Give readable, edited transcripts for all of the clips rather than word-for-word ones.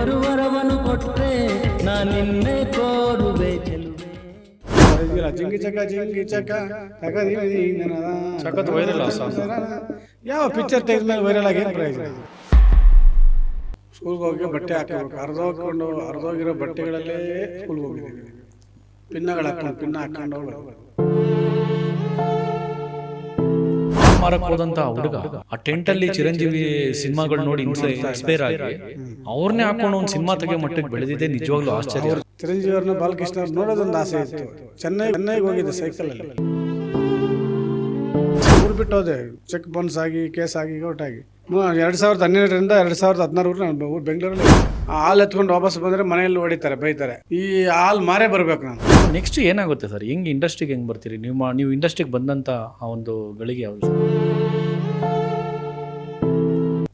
ದೇವರು ವರವನ್ನು ಕೊಟ್ರೆ ನಾನಿನ್ನೆ ಕೋರುವೆ ಚೆಲುವೆ. ಜಿಂಗಿ ಚಕ ಸಖತ್ ವೈರಲ್ ಯಾವ ಪಿಕ್ಚರ್ ತೆಗೆದ ಮೇಲೆ ವೈರಲ್ ಆಗಿ ಏನು ಪ್ರಯೋಜನ? ಸ್ಕೂಲ್ಗೆ ಹೋಗಿ ಬಟ್ಟೆ ಹಾಕಬೇಕು, ಅರ್ಧೋಗಿರೋ ಬಟ್ಟೆಗಳಲ್ಲೇ ಸ್ಕೂಲ್ಗೆ ಹೋಗಿದ್ದೀವಿ. ಪಿನ್ನ ಹಾಕೊಂಡು ಹೋಗೋದು. ಮಾರಕ್ ಹೋದಂತ ಹುಡುಗ ಆ ಟೆಂಟ್ ಅಲ್ಲಿ ಚಿರಂಜೀವಿ ಸಿನಿಮಾಗಳು ನೋಡಿ ಇನ್ಸ್ಪೈರ್ ಆಗಿ ಅವ್ರನ್ನೇ ಹಾಕೊಂಡು ಒಂದು ಸಿನಿಮಾ ತೆಗಿಯೋ ಮಟ್ಟಿಗೆ ಬೆಳೆದಿದೆ. ನಿಜವಾಗ್ಲೂ ಆಶ್ಚರ್ಯ. ಚಿರಂಜೀವಿ ಅವ್ರನ್ನ ಬಾಲಕೃಷ್ಣ ಅವ್ರು ನೋಡೋದೊಂದು ಆಸೆ ಇತ್ತು. ಚೆನ್ನೈಗೆ ಹೋಗಿದ್ದೆ ಸೈಕಲಲ್ಲಿ. ಊರು ಬಿಟ್ಟು ಹೋದೆ, ಚೆಕ್ ಬೌನ್ಸ್ ಆಗಿ ಕೇಸ್ ಆಗಿ ಔಟಾಗಿ 2012ರಿಂದ 2016 ನಾನು ಬೆಂಗಳೂರಲ್ಲಿ ಹಾಲು ಎತ್ಕೊಂಡು ವಾಪಸ್ ಬಂದರೆ ಮನೆಯಲ್ಲಿ ಹೊಡಿತಾರೆ, ಬೈತಾರೆ. ಈ ಹಾಲು ಮಾರೇ ಬರಬೇಕು ನಾನು. ನೆಕ್ಸ್ಟ್ ಏನಾಗುತ್ತೆ ಸರ್? ಹೆಂಗೆ ಇಂಡಸ್ಟ್ರಿಗೆ ಹೆಂಗೆ ಬರ್ತೀರಿ ನೀವು ಇಂಡಸ್ಟ್ರಿಗೆ ಬಂದಂತ ಆ ಒಂದು ಗಳಿಗೆ ಯಾವುದು?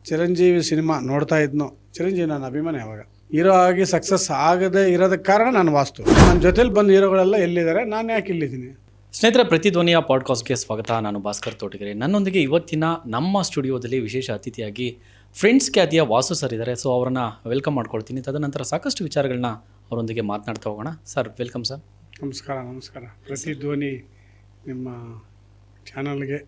ಚಿರಂಜೀವಿ ಸಿನಿಮಾ ನೋಡ್ತಾ ಇದ್ನೋ, ಚಿರಂಜೀವಿ ನನ್ನ ಅಭಿಮಾನಿ. ಅವಾಗ ಹೀರೋ ಆಗಿ ಸಕ್ಸಸ್ ಆಗದೆ ಇರೋದಕ್ಕೆ ಕಾರಣ ನಾನು ವಾಸ್ತು. ನನ್ನ ಜೊತೆಲಿ ಬಂದ ಹೀರೋಗಳೆಲ್ಲ ಎಲ್ಲಿದ್ದಾರೆ, ನಾನು ಯಾಕೆ ಇಲ್ಲಿದ್ದೀನಿ? ಸ್ನೇಹಿತರೆ, ಪ್ರತಿಧ್ವನಿಯ ಪಾಡ್ಕಾಸ್ಟ್ಗೆ ಸ್ವಾಗತ. ನಾನು ಭಾಸ್ಕರ್ ತೋಟಗೆರೆ. ನನ್ನೊಂದಿಗೆ ಇವತ್ತಿನ ನಮ್ಮ ಸ್ಟುಡಿಯೋದಲ್ಲಿ ವಿಶೇಷ ಅತಿಥಿಯಾಗಿ ಫ್ರೆಂಡ್ಸ್ ಖ್ಯಾತಿಯ ವಾಸು ಸರ್ ಇದ್ದಾರೆ. ಸೊ ಅವರನ್ನು ವೆಲ್ಕಮ್ ಮಾಡ್ಕೊಳ್ತೀನಿ. ತದನಂತರ ಸಾಕಷ್ಟು ವಿಚಾರಗಳನ್ನ ಅವರೊಂದಿಗೆ ಮಾತನಾಡ್ತಾ ಹೋಗೋಣ. Sir, welcome sir. ನಮಸ್ಕಾರ. ಪ್ರತಿಧ್ವನಿ ನಿಮ್ಮ ಚಾನಲ್ಗೆ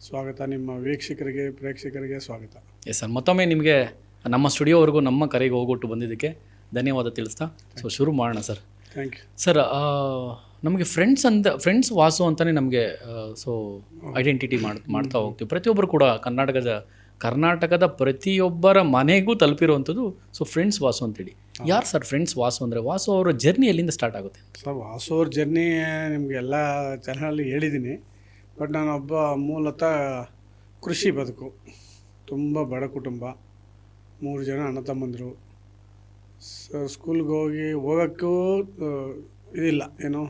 ಸ್ವಾಗತ. ನಿಮ್ಮ ವೀಕ್ಷಕರಿಗೆ, ಪ್ರೇಕ್ಷಕರಿಗೆ ಸ್ವಾಗತ. ಎಸ್ ಸರ್, ಮತ್ತೊಮ್ಮೆ ನಿಮಗೆ ನಮ್ಮ ಸ್ಟುಡಿಯೋವರೆಗೂ ನಮ್ಮ ಕರೆಗೆ ಹೋಗೊಟ್ಟು ಬಂದಿದ್ದಕ್ಕೆ ಧನ್ಯವಾದ ತಿಳಿಸ್ತಾ ಸೊ ಶುರು ಮಾಡೋಣ ಸರ್. Thank you sir. ನಮಗೆ ಫ್ರೆಂಡ್ಸ್ ವಾಸು ಅಂತಲೇ ನಮಗೆ ಸೊ ಐಡೆಂಟಿಟಿ ಮಾಡ್ತಾ ಹೋಗ್ತೀವಿ. ಪ್ರತಿಯೊಬ್ಬರು ಕೂಡ ಕರ್ನಾಟಕದ ಪ್ರತಿಯೊಬ್ಬರ ಮನೆಗೂ ತಲುಪಿರುವಂಥದ್ದು ಸೊ ಫ್ರೆಂಡ್ಸ್ ವಾಸು ಅಂತೇಳಿ. ಯಾರು ಸರ್ ಫ್ರೆಂಡ್ಸ್ ವಾಸು ಅಂದರೆ? ವಾಸು ಅವರ ಜರ್ನಿ ಎಲ್ಲಿಂದ ಸ್ಟಾರ್ಟ್ ಆಗುತ್ತೆ? ಸರ್, ವಾಸು ಅವ್ರ ಜರ್ನಿ ನಿಮಗೆಲ್ಲ ಚಾನಲಲ್ಲಿ ಹೇಳಿದ್ದೀನಿ. ಬಟ್ ನಾನೊಬ್ಬ ಮೂಲತಃ ಕೃಷಿ ಬದುಕು, ತುಂಬ ಬಡ ಕುಟುಂಬ, 3 ಜನ ಅಣ್ಣ ತಮ್ಮಂದರು. ಸ್ಕೂಲ್ಗೆ ಹೋಗೋಕ್ಕೂ ಇದಿಲ್ಲ, ಏನು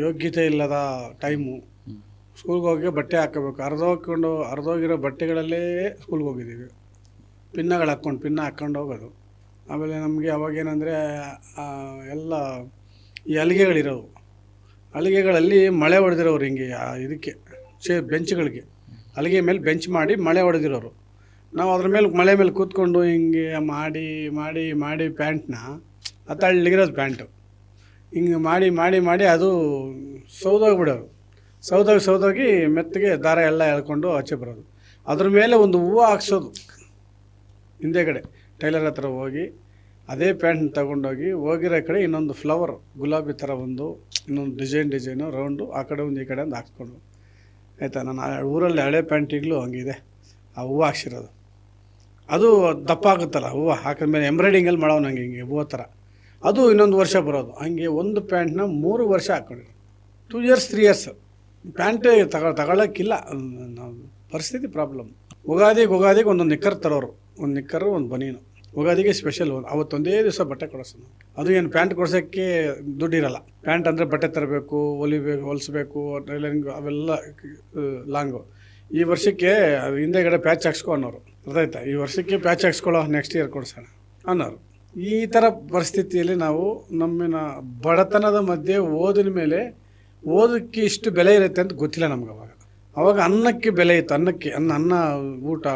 ಯೋಗ್ಯತೆ ಇಲ್ಲದ ಟೈಮು. ಸ್ಕೂಲ್ಗೆ ಹೋಗಿ ಬಟ್ಟೆ ಹಾಕೋಬೇಕು, ಅರ್ಧೋಗಿರೋ ಬಟ್ಟೆಗಳಲ್ಲೇ ಸ್ಕೂಲ್ಗೆ ಹೋಗಿದ್ದೀವಿ. ಪಿನ್ನ ಹಾಕ್ಕೊಂಡು ಹೋಗೋದು. ಆಮೇಲೆ ನಮಗೆ ಅವಾಗೇನೆಂದರೆ ಎಲ್ಲ ಈ ಹಲಿಗೆಗಳಿರೋವು, ಹಲಿಗೆಗಳಲ್ಲಿ ಮಳೆ ಹೊಡೆದಿರೋರು ಹಿಂಗೆ ಇದಕ್ಕೆ ಬೆಂಚ್ಗಳಿಗೆ, ಹಲಿಗೆ ಮೇಲೆ ಬೆಂಚ್ ಮಾಡಿ ಮಳೆ ಹೊಡೆದಿರೋರು. ನಾವು ಅದ್ರ ಮೇಲೆ ಮಳೆ ಮೇಲೆ ಕೂತ್ಕೊಂಡು ಹಿಂಗೆ ಮಾಡಿ ಮಾಡಿ ಮಾಡಿ ಪ್ಯಾಂಟ್ನ ಹತ್ತಳ್ಳಿಗಿರೋದು ಪ್ಯಾಂಟು ಹಿಂಗೆ ಮಾಡಿ ಅದು ಸೌದೋಗ್ಬಿಡೋರು. ಸೌದೋಗಿ ಮೆತ್ತಗೆ ದಾರ ಎಲ್ಲ ಎಳ್ಕೊಂಡು ಆಚೆ ಬರೋದು. ಅದ್ರ ಮೇಲೆ ಒಂದು ಹೂವು ಹಾಕ್ಸೋದು. ಹಿಂದೆಗಡೆ ಟೈಲರ್ ಹತ್ರ ಹೋಗಿ ಅದೇ ಪ್ಯಾಂಟ್ನ ತಗೊಂಡೋಗಿ ಹೋಗಿರೋ ಕಡೆ ಇನ್ನೊಂದು ಫ್ಲವರ್ ಗುಲಾಬಿ ಥರ ಇನ್ನೊಂದು ಡಿಸೈನು ರೌಂಡು ಆ ಕಡೆ ಒಂದು ಈ ಕಡೆ ಒಂದು ಹಾಕ್ಸ್ಕೊಂಡು ಆಯಿತಾ. ನಾನು ಊರಲ್ಲಿ ಹಳೆ ಪ್ಯಾಂಟಿಗ್ಲೂ ಹಂಗಿದೆ, ಆ ಹೂವು ಹಾಕ್ಸಿರೋದು. ಅದು ದಪ್ಪ ಆಗುತ್ತಲ್ಲ ಹೂವು ಹಾಕಿದ್ಮೇಲೆ ಎಂಬ್ರಾಯ್ಡಿಂಗಲ್ಲಿ ಮಾಡೋದು ನಂಗೆ ಹಿಂಗೆ ಹೂವು ಥರ. ಅದು ಇನ್ನೊಂದು ವರ್ಷ ಬರೋದು. ಹಂಗೆ ಒಂದು ಪ್ಯಾಂಟ್ನ 3 ವರ್ಷ ಹಾಕ್ಕೊಂಡಿರೋ, 2 ಇಯರ್ಸ್ 3 ಇಯರ್ಸ್ ಪ್ಯಾಂಟೇ ತಗೊಳ್ಳೋಕ್ಕಿಲ್ಲ. ಪರಿಸ್ಥಿತಿ ಪ್ರಾಬ್ಲಮ್. ಯುಗಾದಿಗೆ ಒಂದೊಂದು ನಿಕ್ಕರ್ ತರೋರು, ಒಂದು ನಿಕ್ಕರು ಒಂದು ಬನೀನು. ಯುಗಾದಿಗೆ ಸ್ಪೆಷಲ್ ಅವತ್ತೊಂದೇ ದಿವಸ ಬಟ್ಟೆ ಕೊಡಿಸೋದು. ಅದು ಏನು ಪ್ಯಾಂಟ್ ಕೊಡ್ಸೋಕ್ಕೆ ದುಡ್ಡಿರಲ್ಲ. ಪ್ಯಾಂಟ್ ಅಂದರೆ ಬಟ್ಟೆ ತರಬೇಕು, ಹೊಲಿಸ್ಬೇಕು, ಟೈಲರಿಂಗ್ ಅವೆಲ್ಲ ಲಾಂಗು. ಈ ವರ್ಷಕ್ಕೆ ಹಿಂದೆಗಡೆ ಪ್ಯಾಚ್ ಹಾಕ್ಸ್ಕೊ ಅನ್ನೋರು, ಅರ್ಥಾಯ್ತಾ? ಈ ವರ್ಷಕ್ಕೆ ಪ್ಯಾಚ್ ಹಾಕ್ಸ್ಕೊಳ್ಳೋ, ನೆಕ್ಸ್ಟ್ ಇಯರ್ ಕೊಡ್ಸೋಣ ಅನ್ನೋರು. ಈ ಥರ ಪರಿಸ್ಥಿತಿಯಲ್ಲಿ ನಾವು ನಮ್ಮಿನ ಬಡತನದ ಮಧ್ಯೆ ಓದಿನ ಮೇಲೆ ಓದಕ್ಕೆ ಇಷ್ಟು ಬೆಲೆ ಇರುತ್ತೆ ಅಂತ ಗೊತ್ತಿಲ್ಲ ನಮ್ಗೆ. ಅವಾಗ ಅನ್ನಕ್ಕೆ ಬೆಲೆ ಇತ್ತು. ಅನ್ನ ಊಟ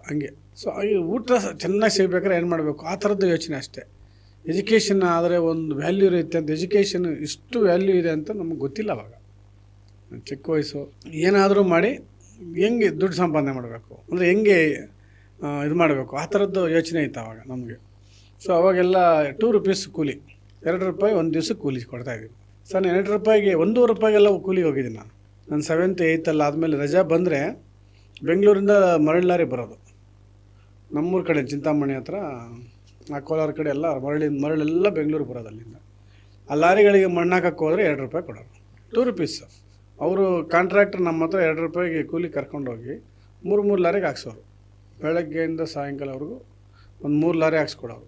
ಹಂಗೆ. ಸೊ ಈ ಊಟ ಚೆನ್ನಾಗಿ ಸಿಗಬೇಕಾದ್ರೆ ಏನು ಮಾಡಬೇಕು, ಆ ಥರದ್ದು ಯೋಚನೆ ಅಷ್ಟೇ. ಎಜುಕೇಷನ್ ಆದರೆ ಒಂದು ವ್ಯಾಲ್ಯೂ ಇರುತ್ತೆ ಅಂತ, ಎಜುಕೇಷನ್ ಇಷ್ಟು ವ್ಯಾಲ್ಯೂ ಇದೆ ಅಂತ ನಮಗೆ ಗೊತ್ತಿಲ್ಲ. ಅವಾಗ ಚಿಕ್ಕ ವಯಸ್ಸು ಏನಾದರೂ ಮಾಡಿ ಹೆಂಗೆ ದುಡ್ಡು ಸಂಪಾದನೆ ಮಾಡಬೇಕು ಅಂದರೆ ಹೆಂಗೆ ಇದು ಮಾಡಬೇಕು, ಆ ಥರದ್ದು ಯೋಚನೆ ಇತ್ತು ಆವಾಗ ನಮಗೆ. ಸೊ ಅವಾಗೆಲ್ಲ 2 ರೂಪೀಸ್ ಕೂಲಿ, 2 ರೂಪಾಯಿ ಒಂದು ದಿವ್ಸಕ್ಕೆ ಕೂಲಿ ಕೊಡ್ತಾಯಿದ್ದೀವಿ. ಸರ್, ನಾನು 2 ರೂಪಾಯಿಗೆ 1 ರೂಪಾಯಿಗೆಲ್ಲ ಕೂಲಿಗೆ ಹೋಗಿದ್ದೀನಿ. ನಾನು 7th 8th ಆದಮೇಲೆ ರಜಾ ಬಂದರೆ ಬೆಂಗಳೂರಿಂದ ಮರಳು ಲಾರಿ ಬರೋದು. ನಮ್ಮೂರ ಕಡೆ ಚಿಂತಾಮಣಿ ಹತ್ರ, ಆ ಕೋಲಾರ ಕಡೆ ಎಲ್ಲ ಮರಳೆಲ್ಲ ಬೆಂಗಳೂರು ಬರೋದು. ಅಲ್ಲಿಂದ ಆ ಲಾರಿಗಳಿಗೆ ಮಣ್ಣು ಹಾಕಕ್ಕೆ ಹೋದರೆ 2 ರೂಪಾಯಿ ಕೊಡೋರು, 2 ರುಪೀಸ್. ಅವರು ಕಾಂಟ್ರಾಕ್ಟರ್ ನಮ್ಮ ಹತ್ರ 2 ರೂಪಾಯಿಗೆ ಕೂಲಿ ಕರ್ಕೊಂಡೋಗಿ 3 ಲಾರಿಗೆ ಹಾಕ್ಸೋರು. ಬೆಳಗ್ಗೆಯಿಂದ ಸಾಯಂಕಾಲವರೆಗೂ ಒಂದು 3 ಲಾರಿ ಹಾಕ್ಸ್ಕೊಡೋರು.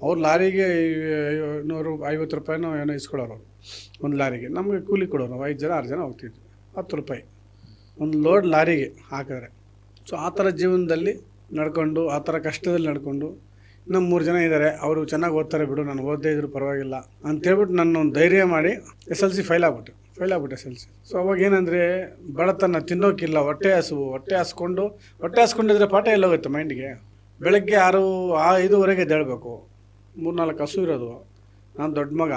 ಅವ್ರು ಲಾರಿಗೆ 150 ರೂಪಾಯಿನೋ ಏನೋ ಇಸ್ಕೊಡೋರು ಅವರು ಒಂದು ಲಾರಿಗೆ. ನಮಗೆ ಕೂಲಿ ಕೊಡೋರು 5 ಜನ 6 ಜನ ಹೋಗ್ತಿದ್ವಿ, 10 ರೂಪಾಯಿ ಒಂದು ಲೋಡ್ ಲಾರಿಗೆ ಹಾಕಿದ್ರೆ. ಸೊ ಆ ಥರ ಜೀವನದಲ್ಲಿ ನಡ್ಕೊಂಡು, ಆ ಥರ ಕಷ್ಟದಲ್ಲಿ ನಡ್ಕೊಂಡು, ನಮ್ಮ 3 ಜನ ಇದ್ದಾರೆ, ಅವರು ಚೆನ್ನಾಗಿ ಓದ್ತಾರೆ ಬಿಡು, ನಾನು ಓದದೇ ಇದ್ರು ಪರವಾಗಿಲ್ಲ ಅಂತೇಳ್ಬಿಟ್ಟು ನನ್ನ ಒಂದು ಧೈರ್ಯ ಮಾಡಿ SLC ಫೈಲ್ ಆಗ್ಬಿಟ್ಟು SLC. ಸೊ ಅವಾಗ ಏನಂದರೆ ಬಡತನ, ತಿನ್ನೋಕ್ಕಿಲ್ಲ, ಹೊಟ್ಟೆ ಹಾಸ್ಕೊಂಡಿದ್ರೆ ಪಾಠ ಎಲ್ಲ ಹೋಗುತ್ತೆ ಮೈಂಡಿಗೆ. ಬೆಳಗ್ಗೆ 5:30ಗೆ ಎದ್ದೇಳಬೇಕು. 3-4 ಹಸು ಇರೋದು. ನಾನು ದೊಡ್ಡ ಮಗ,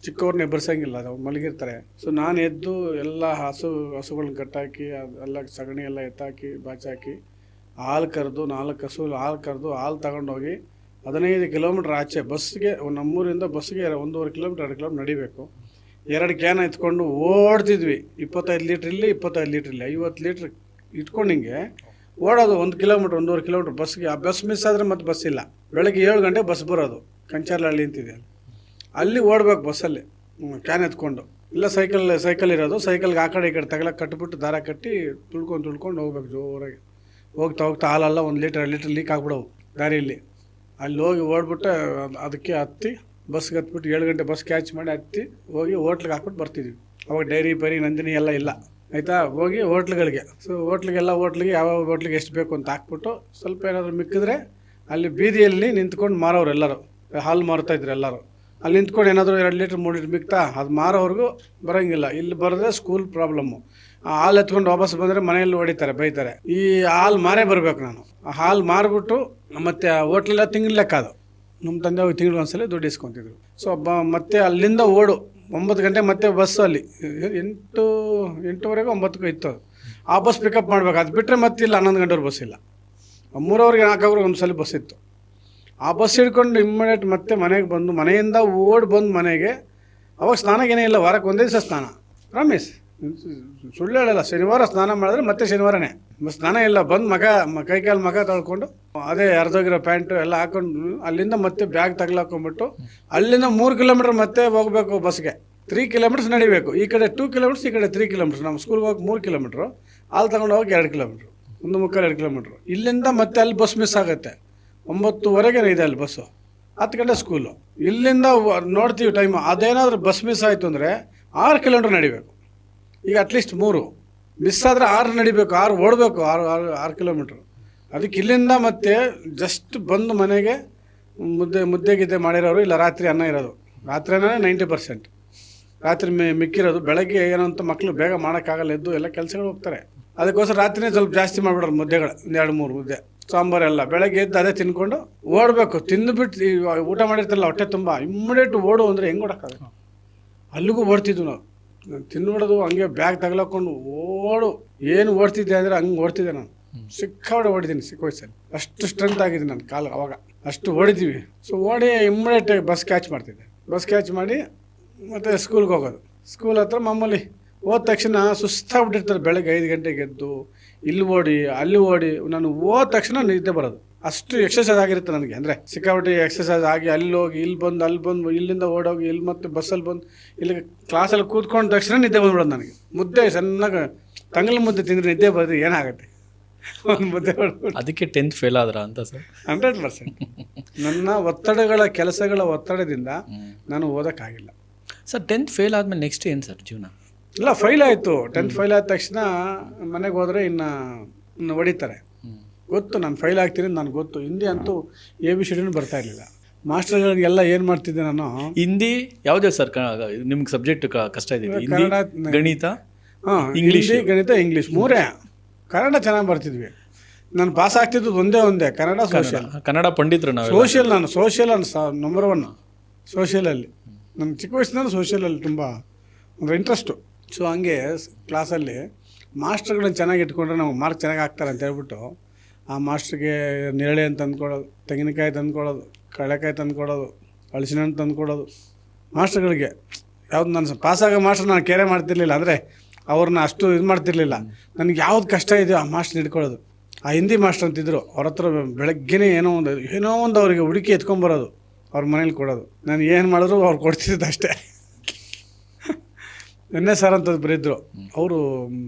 ಚಿಕ್ಕವ್ರನ್ನ ಎಬ್ಬರಿಸಂಗಿಲ್ಲ, ಅವ್ರು ಮಲಗಿರ್ತಾರೆ. ಸೊ ನಾನು ಎದ್ದು ಎಲ್ಲ ಹಸುಗಳನ್ನ ಕಟ್ಟಾಕಿ ಎಲ್ಲ ಸಗಣಿ ಎಲ್ಲ ಎತ್ತಾಕಿ ಬಾಚಾಕಿ ಹಾಲು ಕರೆದು 4 ಹಸು ಹಾಲು ಕರೆದು ಹಾಲು ತಗೊಂಡೋಗಿ 15 ಕಿಲೋಮೀಟ್ರ್ ಆಚೆ ಬಸ್ಗೆ, ನಮ್ಮೂರಿಂದ ಬಸ್ಗೆ 1.5 ಕಿಲೋಮೀಟ್ರ್ 2 ಕಿಲೋಮೀಟ್ರ್ ನಡಿಬೇಕು. 2 ಕ್ಯಾನ್ ಎತ್ಕೊಂಡು ಓಡ್ತಿದ್ವಿ. 25 ಲೀಟ್ರ್ ಇಲ್ಲಿ 25 ಲೀಟ್ರ್ ಇಲ್ಲಿ 50 ಲೀಟ್ರ್ ಇಟ್ಕೊಂಡು ಹಿಂಗೆ ಓಡೋದು. 1 ಕಿಲೋಮೀಟ್ರ್ 1.5 ಕಿಲೋಮೀಟ್ರ್ ಬಸ್ಗೆ. ಆ ಬಸ್ ಮಿಸ್ ಆದರೆ ಮತ್ತೆ ಬಸ್ ಇಲ್ಲ. ಬೆಳಗ್ಗೆ 7 ಗಂಟೆಗೆ ಬಸ್ ಬರೋದು. ಕಂಚಾರ್ಲಹಳ್ಳಿ ಅಂತಿದೆ, ಅಲ್ಲಿ ಓಡಬೇಕು ಬಸ್ಸಲ್ಲಿ ಕ್ಯಾನ್ ಎತ್ಕೊಂಡು. ಇಲ್ಲ ಸೈಕಲ್ ಇರೋದು, ಸೈಕಲ್ಗೆ ಆ ಕಡೆ ಈ ಕಡೆ ತಗಲಕ್ಕೆ ಕಟ್ಬಿಟ್ಟು ದಾರ ಕಟ್ಟಿ ತುಳ್ಕೊಂಡು ಹೋಗ್ಬೇಕು ಜೋರಾಗಿ. ಹೋಗ್ತಾ ಹಾಲೆಲ್ಲ 1 ಲೀಟ್ರ್ 2 ಲೀಟ್ರ್ ಲೀಕ್ ಆಗ್ಬಿಡವು ದಾರಿಯಲ್ಲಿ. ಅಲ್ಲಿ ಹೋಗಿ ಓಡ್ಬಿಟ್ಟು ಅದಕ್ಕೆ ಹತ್ತಿ ಬಸ್ಗೆ ಹತ್ಬಿಟ್ಟು 7 ಗಂಟೆ ಬಸ್ ಕ್ಯಾಚ್ ಮಾಡಿ ಹತ್ತಿ ಹೋಗಿ ಹೋಟ್ಲಿಗೆ ಹಾಕ್ಬಿಟ್ಟು ಬರ್ತಿದ್ವಿ. ಅವಾಗ ಡೈರಿ ಪರಿ ನಂದಿನಿ ಎಲ್ಲ ಇಲ್ಲ ಆಯಿತಾ. ಹೋಗಿ ಹೋಟ್ಲುಗಳಿಗೆ, ಸೊ ಹೋಟ್ಲಿಗೆ ಯಾವ ಹೋಟ್ಲಿಗೆ ಎಷ್ಟು ಬೇಕು ಅಂತ ಹಾಕ್ಬಿಟ್ಟು ಸ್ವಲ್ಪ ಏನಾದರೂ ಮಿಕ್ಕಿದ್ರೆ ಅಲ್ಲಿ ಬೀದಿಯಲ್ಲಿ ನಿಂತ್ಕೊಂಡು ಮಾರೋರು ಎಲ್ಲರೂ, ಹಾಲು ಮಾರ್ತಾಯಿದ್ರು ಎಲ್ಲರೂ. ಅಲ್ಲಿ ನಿಂತ್ಕೊಂಡು ಏನಾದರೂ 2 ಲೀಟ್ರ್ 3 ಲೀಟ್ರ್ ಮಿಕ್ತಾ ಅದು ಮಾರೋವ್ರಿಗೂ ಬರೋಂಗಿಲ್ಲ. ಇಲ್ಲಿ ಬರೋದ್ರೆ ಸ್ಕೂಲ್ ಪ್ರಾಬ್ಲಮ್ಮು. ಹಾಲು ಎತ್ಕೊಂಡು ವಾಪಸ್ ಬಂದರೆ ಮನೆಯಲ್ಲಿ ಹೊಡಿತಾರೆ, ಬೈತಾರೆ. ಈ ಹಾಲು ಮಾರೇ ಬರಬೇಕು ನಾನು. ಆ ಹಾಲು ಮಾರಿಬಿಟ್ಟು ಮತ್ತು ಹೋಟ್ಲೆಲ್ಲ ತಿಂಗ್ಳು ಲೆಕ್ಕ ಅದು. ನಮ್ಮ ತಂದೆ ಹೋಗಿ ತಿಂಗಳು ಒಂದ್ಸಲ ದುಡ್ಡು ಇಸ್ಕೊತಿದ್ರು. ಸೊ ಮತ್ತೆ ಅಲ್ಲಿಂದ 9 ಗಂಟೆ ಮತ್ತೆ ಬಸ್ಸು ಅಲ್ಲಿ 8:30 9ಕ್ಕೂ ಇತ್ತು. ಆ ಬಸ್ ಪಿಕಪ್ ಮಾಡ್ಬೇಕು. ಅದು ಬಿಟ್ಟರೆ ಮತ್ತಿಲ್ಲ 11 ಗಂಟೆವರೆಗೆ ಬಸ್ ಇಲ್ಲ. 3 4 ಅವರಿಗೆ ಒಂದ್ಸಲ ಬಸ್ ಇತ್ತು. ಆ ಬಸ್ ಹಿಡ್ಕೊಂಡು ಇಮ್ಮಿಡಿಯೇಟ್ ಮತ್ತೆ ಮನೆಗೆ ಬಂದು ಮನೆಯಿಂದ ಬಂದು ಮನೆಗೆ. ಅವಾಗ ಸ್ನಾನಗೇನೇ ಇಲ್ಲ, ವಾರಕ್ಕೆ ಒಂದೇ ದಿವಸ ಸ್ನಾನ. ಪ್ರಾಮಿಸ್, ಸುಳ್ಳು ಹೇಳಲ್ಲ. ಶನಿವಾರ ಸ್ನಾನ ಮಾಡಿದ್ರೆ ಮತ್ತೆ ಶನಿವಾರನೇ ಸ್ನಾನ ಇಲ್ಲ. ಬಂದು ಕೈಕಾಲು ಮಗ ತೊಳ್ಕೊಂಡು ಅದೇ ಅರ್ಧೋಗಿರೋ ಪ್ಯಾಂಟು ಎಲ್ಲ ಹಾಕೊಂಡು ಅಲ್ಲಿಂದ ಮತ್ತೆ ಬ್ಯಾಗ್ ತಗ್ಲಾಕೊಂಬಿಟ್ಟು ಅಲ್ಲಿಂದ 3 ಕಿಲೋಮೀಟ್ರ್ ಮತ್ತೆ ಹೋಗಬೇಕು ಬಸ್ಗೆ. 3 ಕಿಲೋಮೀಟರ್ಸ್ ನಡಿಬೇಕು. ಈ ಕಡೆ 2 ಕಿಲೋಮೀಟರ್ಸ್, ಈ ಕಡೆ 3 ಕಿಲೋಮೀಟರ್ಸ್. ನಮ್ಮ ಸ್ಕೂಲ್ಗೆ ಹೋಗಿ 3 ಕಿಲೋಮೀಟ್ರು, ಹಾಲು ತಗೊಂಡು ಹೋಗಿ 2 ಕಿಲೋಮೀಟ್ರು, 1.25 2 ಕಿಲೋಮೀಟ್ರು. ಇಲ್ಲಿಂದ ಮತ್ತೆ ಅಲ್ಲಿ ಬಸ್ ಮಿಸ್ ಆಗುತ್ತೆ. 9:30ಗೆ ಇದೆ ಅಲ್ಲಿ ಬಸ್ಸು, 10 ಗಂಟೆ ಸ್ಕೂಲು. ಇಲ್ಲಿಂದ ನೋಡ್ತೀವಿ ಟೈಮು. ಅದೇನಾದರೂ ಬಸ್ ಮಿಸ್ ಆಯಿತು ಅಂದರೆ 6 ಕಿಲೋಮೀಟ್ರ್ ನಡಿಬೇಕು. ಈಗ ಅಟ್ಲೀಸ್ಟ್ 3 ಮಿಸ್ ಆದರೆ 6 ನಡಿಬೇಕು, 6 ಓಡಬೇಕು, 6 ಕಿಲೋಮೀಟ್ರು. ಅದಕ್ಕೆ ಇಲ್ಲಿಂದ ಮತ್ತೆ ಜಸ್ಟ್ ಬಂದು ಮನೆಗೆ ಮುದ್ದೆ ಮಾಡಿರೋರು, ಇಲ್ಲ ರಾತ್ರಿ ಅನ್ನ ಇರೋದು. ರಾತ್ರಿನೇ 90%. ರಾತ್ರಿ ಮಿಕ್ಕಿರೋದು. ಬೆಳಗ್ಗೆ ಏನೋ ಅಂತ ಮಕ್ಕಳು ಬೇಗ ಮಾಡೋಕ್ಕಾಗಲ್ಲ, ಎದ್ದು ಎಲ್ಲ ಕೆಲಸಗಳು ಹೋಗ್ತಾರೆ. ಅದಕ್ಕೋಸ್ಕರ ರಾತ್ರಿನೇ ಸ್ವಲ್ಪ ಜಾಸ್ತಿ ಮಾಡಿಬಿಡೋರು ಮುದ್ದೆಗಳು, 2-3 ಮುದ್ದೆ ಸಾಂಬಾರೆಲ್ಲ. ಬೆಳಗ್ಗೆ ಎದ್ದು ಅದೇ ತಿನ್ಕೊಂಡು ಓಡಬೇಕು. ತಿಂದುಬಿಟ್ಟು ಊಟ ಮಾಡಿರ್ತಾರಲ್ಲ ಹೊಟ್ಟೆ ತುಂಬ, ಇಮ್ಮಿಡಿಯೇಟ್ ಓಡು ಅಂದರೆ ಹೆಂಗೆ ಓಡೋಕ್ಕಾಗಲ್ಲ. ಅಲ್ಲಿಗೂ ಓಡ್ತಿದ್ವು ನಾವು. ತಿನ್ಬಿಡೋದು, ಹಂಗೆ ಬ್ಯಾಗ್ ತಗಲಾಕೊಂಡು ಏನು ಓಡ್ತಿದ್ದೆ ಅಂದರೆ ಹಂಗೆ ಓಡ್ತಿದ್ದೆ ನಾನು. ಸಿಕ್ಕಾಬಡೆ ಓಡಿದ್ದೀನಿ ಚಿಕ್ಕ ವಯಸ್ಸಲ್ಲಿ. ಅಷ್ಟು ಸ್ಟ್ರೆಂತ್ ಆಗಿದ್ದೀನಿ ನನ್ನ ಕಾಲು ಅವಾಗ. ಅಷ್ಟು ಓಡಿದ್ದೀವಿ. ಸೊ ಓಡಿ ಇಮ್ಮಿಡಿಯೇಟ್ ಬಸ್ ಕ್ಯಾಚ್ ಮಾಡ್ತಿದ್ದೆ. ಬಸ್ ಕ್ಯಾಚ್ ಮಾಡಿ ಮತ್ತು ಸ್ಕೂಲ್ಗೆ ಹೋಗೋದು. ಸ್ಕೂಲ್ ಹತ್ರ ಮಾಮೂಲಿ ಹೋದ ತಕ್ಷಣ ಸುಸ್ತಾಗ್ಬಿಟ್ಟಿರ್ತಾರೆ. ಬೆಳಗ್ಗೆ 5 ಗಂಟೆಗೆ ಎದ್ದು ಇಲ್ಲಿ ಓಡಿ ಅಲ್ಲಿ ಓಡಿ ನಾನು ಹೋದ ತಕ್ಷಣ ನಿದ್ದೆ ಬರೋದು. ಅಷ್ಟು ಎಕ್ಸಸೈಸ್ ಆಗಿರುತ್ತೆ ನನಗೆ. ಅಂದರೆ ಸಿಕ್ಕಾಪಟ್ಟೆ ಎಕ್ಸಸೈಸ್ ಆಗಿ ಅಲ್ಲಿ ಹೋಗಿ ಇಲ್ಲಿ ಬಂದು ಇಲ್ಲಿಂದ ಓಡೋಗಿ ಇಲ್ಲಿ ಮತ್ತೆ ಬಸ್ಸಲ್ಲಿ ಬಂದು ಇಲ್ಲಿ ಕ್ಲಾಸಲ್ಲಿ ಕೂತ್ಕೊಂಡ ತಕ್ಷಣ ನಿದ್ದೆ ಬಂದ್ಬಿಡೋದು ನನಗೆ. ಮುದ್ದೆ ಸಣ್ಣಗೆ ತಂಗಲ್ ಮುದ್ದೆ ತಿಂದರೆ ನಿದ್ದೆ ಬರೋದು ಏನಾಗುತ್ತೆ. ಒಂದು ಮುದ್ದೆ ಅದಕ್ಕೆ 10th ಫೇಲ್ ಆದ್ರ ಅಂತ ಸರ್? 100%. ನನ್ನ ಕೆಲಸಗಳ ಒತ್ತಡದಿಂದ ನಾನು ಓದೋಕ್ಕಾಗಿಲ್ಲ ಸರ್. 10th ಫೇಲ್ ಆದಮೇಲೆ ನೆಕ್ಸ್ಟ್ ಏನು ಸರ್ ಜೀವನ? ಇಲ್ಲ, ಫೈಲ್ ಆಯಿತು. 10th ಫೈಲ್ ಆದ ತಕ್ಷಣ ಮನೆಗೆ ಹೋದರೆ ಇನ್ನು ಹೊಡಿತಾರೆ. ಗೊತ್ತು ನಾನು ಫೈಲ್ ಆಗ್ತೀನಿ, ನನಗೆ ಗೊತ್ತು. ಹಿಂದಿ ಅಂತೂ ABCD ಬರ್ತಾ ಇರಲಿಲ್ಲ. ಮಾಸ್ಟರ್ಗಳಿಗೆಲ್ಲ ಏನು ಮಾಡ್ತಿದ್ದೆ ನಾನು. ಹಿಂದಿ ಯಾವುದೇ ಸರ್ ನಿಮ್ಗೆ ಸಬ್ಜೆಕ್ಟ್ ಕಷ್ಟ ಇದೆ? ಕನ್ನಡ, ಗಣಿತ, ಇಂಗ್ಲೀಷ್, ಗಣಿತ, ಇಂಗ್ಲೀಷ್ 3. ಕನ್ನಡ ಚೆನ್ನಾಗಿ ಬರ್ತಿದ್ವಿ. ನಾನು ಪಾಸ್ ಆಗ್ತಿದ್ದು ಒಂದೇ ಕನ್ನಡ, ಸೋಷಿಯಲ್. ಕನ್ನಡ ಪಂಡಿತರು ನಾವು. Social number 1 ಸೋಷಿಯಲಲ್ಲಿ. ನನ್ನ ಚಿಕ್ಕ ವಯಸ್ಸಿನಲ್ಲಿ ಸೋಷಿಯಲಲ್ಲಿ ತುಂಬ ಅಂದರೆ ಇಂಟ್ರೆಸ್ಟು. ಸೊ ಹಂಗೆ ಕ್ಲಾಸಲ್ಲಿ ಮಾಸ್ಟರ್ಗಳನ್ನ ಚೆನ್ನಾಗಿ ಇಟ್ಕೊಂಡ್ರೆ ನಾವು ಮಾರ್ಕ್ ಚೆನ್ನಾಗಿ ಹಾಕ್ತಾರೆ ಅಂತ ಹೇಳ್ಬಿಟ್ಟು ಆ ಮಾಸ್ಟ್ರಿಗೆ ನೇರಳೆ ಅಂತ ತಂದ್ಕೊಡೋದು, ತೆಂಗಿನಕಾಯಿ ತಂದ್ಕೊಡೋದು, ಕಡಲೆಕಾಯಿ ತಂದ್ಕೊಡೋದು, ಹಲಸಿನ ಹಣ್ಣು ತಂದ್ಕೊಡೋದು ಮಾಸ್ಟರ್ಗಳಿಗೆ. ಯಾವ್ದು ನಾನು ಪಾಸಾಗೋ ಮಾಸ್ಟರ್ ನಾನು ಕೇರೆ ಮಾಡ್ತಿರ್ಲಿಲ್ಲ. ಅಂದರೆ ಅವ್ರನ್ನ ಅಷ್ಟು ಇದು ಮಾಡ್ತಿರ್ಲಿಲ್ಲ. ನನಗೆ ಯಾವ್ದು ಕಷ್ಟ ಇದೆಯೋ ಆ ಮಾಸ್ಟರ್ನ ಹಿಡ್ಕೊಳ್ಳೋದು. ಆ ಹಿಂದಿ ಮಾಸ್ಟರ್ ಅಂತಿದ್ರು, ಅವ್ರ ಹತ್ರ ಬೆಳಗ್ಗೆನೇ ಏನೋ ಒಂದು ಅವರಿಗೆ ಹುಡುಕಿ ಎತ್ಕೊಂಬರೋದು, ಅವ್ರ ಮನೇಲಿ ಕೊಡೋದು. ನಾನು ಏನು ಮಾಡಿದ್ರು ಅವ್ರು ಕೊಡ್ತಿದ್ದು ಅಷ್ಟೇ. ಸರ್ ಅಂತದ್ದು ಬರೀದ್ರು. ಅವರು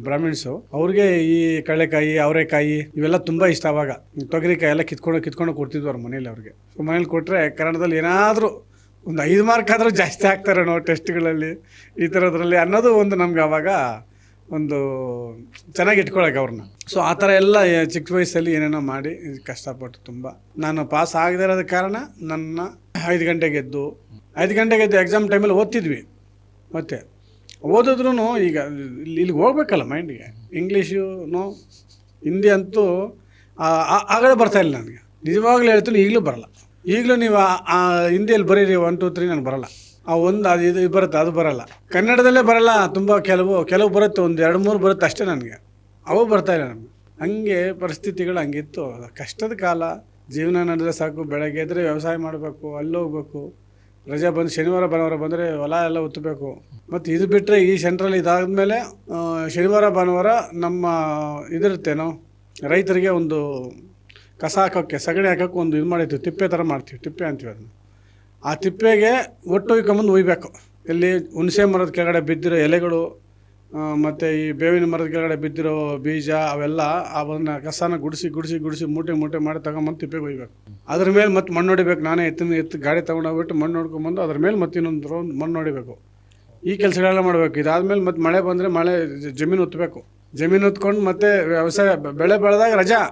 ಬ್ರಾಹ್ಮಿಣ್ಸು. ಅವ್ರಿಗೆ ಈ ಕಡಲೆಕಾಯಿ, ಅವರೆಕಾಯಿ ಇವೆಲ್ಲ ತುಂಬ ಇಷ್ಟ. ಆವಾಗ ತೊಗರಿಕಾಯಿ ಎಲ್ಲ ಕಿತ್ಕೊಂಡು ಕೊಡ್ತಿದ್ವು ಅವ್ರ ಮನೇಲಿ ಅವ್ರಿಗೆ. ಸೊ ಮನೇಲಿ ಕೊಟ್ಟರೆ ಕನ್ನಡದಲ್ಲಿ ಏನಾದರೂ ಒಂದು 5 ಮಾರ್ಕ್ ಆದರೂ ಜಾಸ್ತಿ ಆಗ್ತಾರೆ ನಾವು ಟೆಸ್ಟ್ಗಳಲ್ಲಿ, ಈ ಥರದ್ರಲ್ಲಿ ಅನ್ನೋದು ಒಂದು ನಮ್ಗೆ ಆವಾಗ ಒಂದು ಚೆನ್ನಾಗಿ ಇಟ್ಕೊಳಕ್ಕೆ ಅವ್ರನ್ನ. ಸೊ ಆ ಥರ ಎಲ್ಲ ಚಿಕ್ಕ ವಯಸ್ಸಲ್ಲಿ ಏನೇನೋ ಮಾಡಿ ಕಷ್ಟಪಟ್ಟು ತುಂಬ. ನಾನು ಪಾಸ್ ಆಗದೇ ಇರೋದ ಕಾರಣ ನನ್ನ 5 ಗಂಟೆಗೆ ಎದ್ದು ಎಕ್ಸಾಮ್ ಟೈಮಲ್ಲಿ ಓದ್ತಿದ್ವಿ. ಮತ್ತು ಓದಿದ್ರೂ ಈಗ ಇಲ್ಲಿಗೆ ಹೋಗ್ಬೇಕಲ್ಲ ಮೈಂಡಿಗೆ. ಇಂಗ್ಲೀಷು ಹಿಂದಿ ಅಂತೂ ಆಗಲೇ ಬರ್ತಾಯಿಲ್ಲ ನನಗೆ. ನಿಜವಾಗ್ಲೂ ಹೇಳ್ತೀನಿ, ಈಗಲೂ ಬರಲ್ಲ. ಈಗಲೂ ನೀವು ಆ ಹಿಂದಿಯಲ್ಲಿ ಬರೀರಿ 1 2 3 ನನಗೆ ಬರಲ್ಲ. ಆ ಒಂದು ಅದು ಇದು ಬರುತ್ತೆ, ಅದು ಬರಲ್ಲ. ಕನ್ನಡದಲ್ಲೇ ಬರಲ್ಲ. ತುಂಬ ಕೆಲವು ಬರುತ್ತೆ, 1 2 3 ಬರುತ್ತೆ ಅಷ್ಟೇ ನನಗೆ. ಅವು ಬರ್ತಾಯಿಲ್ಲ ನಮಗೆ. ಹಂಗೆ ಪರಿಸ್ಥಿತಿಗಳು ಹಂಗಿತ್ತು. ಕಷ್ಟದ ಕಾಲ. ಜೀವನ ನಡೆದ್ರೆ ಸಾಕು. ಬೆಳಗ್ಗೆ ಎದ್ದರೆ ವ್ಯವಸಾಯ ಮಾಡಬೇಕು, ಅಲ್ಲಿ ಹೋಗ್ಬೇಕು. ರಜೆ ಬಂದು ಶನಿವಾರ ಭಾನುವಾರ ಬಂದರೆ ಹೊಲ ಎಲ್ಲ ಉತ್ತಬೇಕು. ಮತ್ತು ಇದು ಬಿಟ್ಟರೆ ಈ ಸೆಂಟ್ರಲ್ ಇದಾದಮೇಲೆ ಶನಿವಾರ ಭಾನುವಾರ ನಮ್ಮ ಇದಿರುತ್ತೇನೋ ರೈತರಿಗೆ ಒಂದು ಕಸ ಹಾಕೋಕ್ಕೆ, ಸಗಣಿ ಹಾಕೋಕ್ಕೆ ಒಂದು ಇದು ಮಾಡಿರ್ತೀವಿ, ತಿಪ್ಪೆ ಥರ ಮಾಡ್ತೀವಿ, ತಿಪ್ಪೆ ಅಂತೀವಿ ಅದನ್ನು. ಆ ತಿಪ್ಪೆಗೆ ಒಟ್ಟು ಒಯ್ಕೊಂಬಂದು ಒಯ್ಬೇಕು. ಇಲ್ಲಿ ಹುಣಸೆ ಮರದ ಕೆಳಗಡೆ ಬಿದ್ದಿರೋ ಎಲೆಗಳು ಮತ್ತು ಈ ಬೇವಿನ ಮರದ ಕೆಳಗಡೆ ಬಿದ್ದಿರೋ ಬೀಜ ಅವೆಲ್ಲ ಅವನ್ನ ಕಸನ ಗುಡಿಸಿ ಮೂಟೆ ಮಾಡಿ ತಗೊಂಬಂದು ತಿಪ್ಪೆಗೆ ಒಯ್ಬೇಕು. ಅದ್ರ ಮೇಲೆ ಮತ್ತೆ ಮಣ್ಣು ಹೊಡಿಬೇಕು. ನಾನೇ ಎತ್ತು ಗಾಡಿ ತೊಗೊಂಡೋಗ್ಬಿಟ್ಟು ಮಣ್ಣು ಹೊಡ್ಕೊಂಬಂದು ಅದ್ರ ಮೇಲೆ ಮತ್ತೆ ಇನ್ನೊಂದು ರೌಂಡ್ ಮಣ್ಣು ಹೊಡಿಬೇಕು. ಈ ಕೆಲಸಗಳೆಲ್ಲ ಮಾಡಬೇಕು. ಇದಾದಮೇಲೆ ಮತ್ತೆ ಮಳೆ ಬಂದರೆ ಜಮೀನು ಉತ್ತಬೇಕು. ಜಮೀನು ಹೊತ್ಕೊಂಡು ಮತ್ತೆ ವ್ಯವಸಾಯ ಬೆಳೆ ಬೆಳೆದಾಗ ರಜಾ.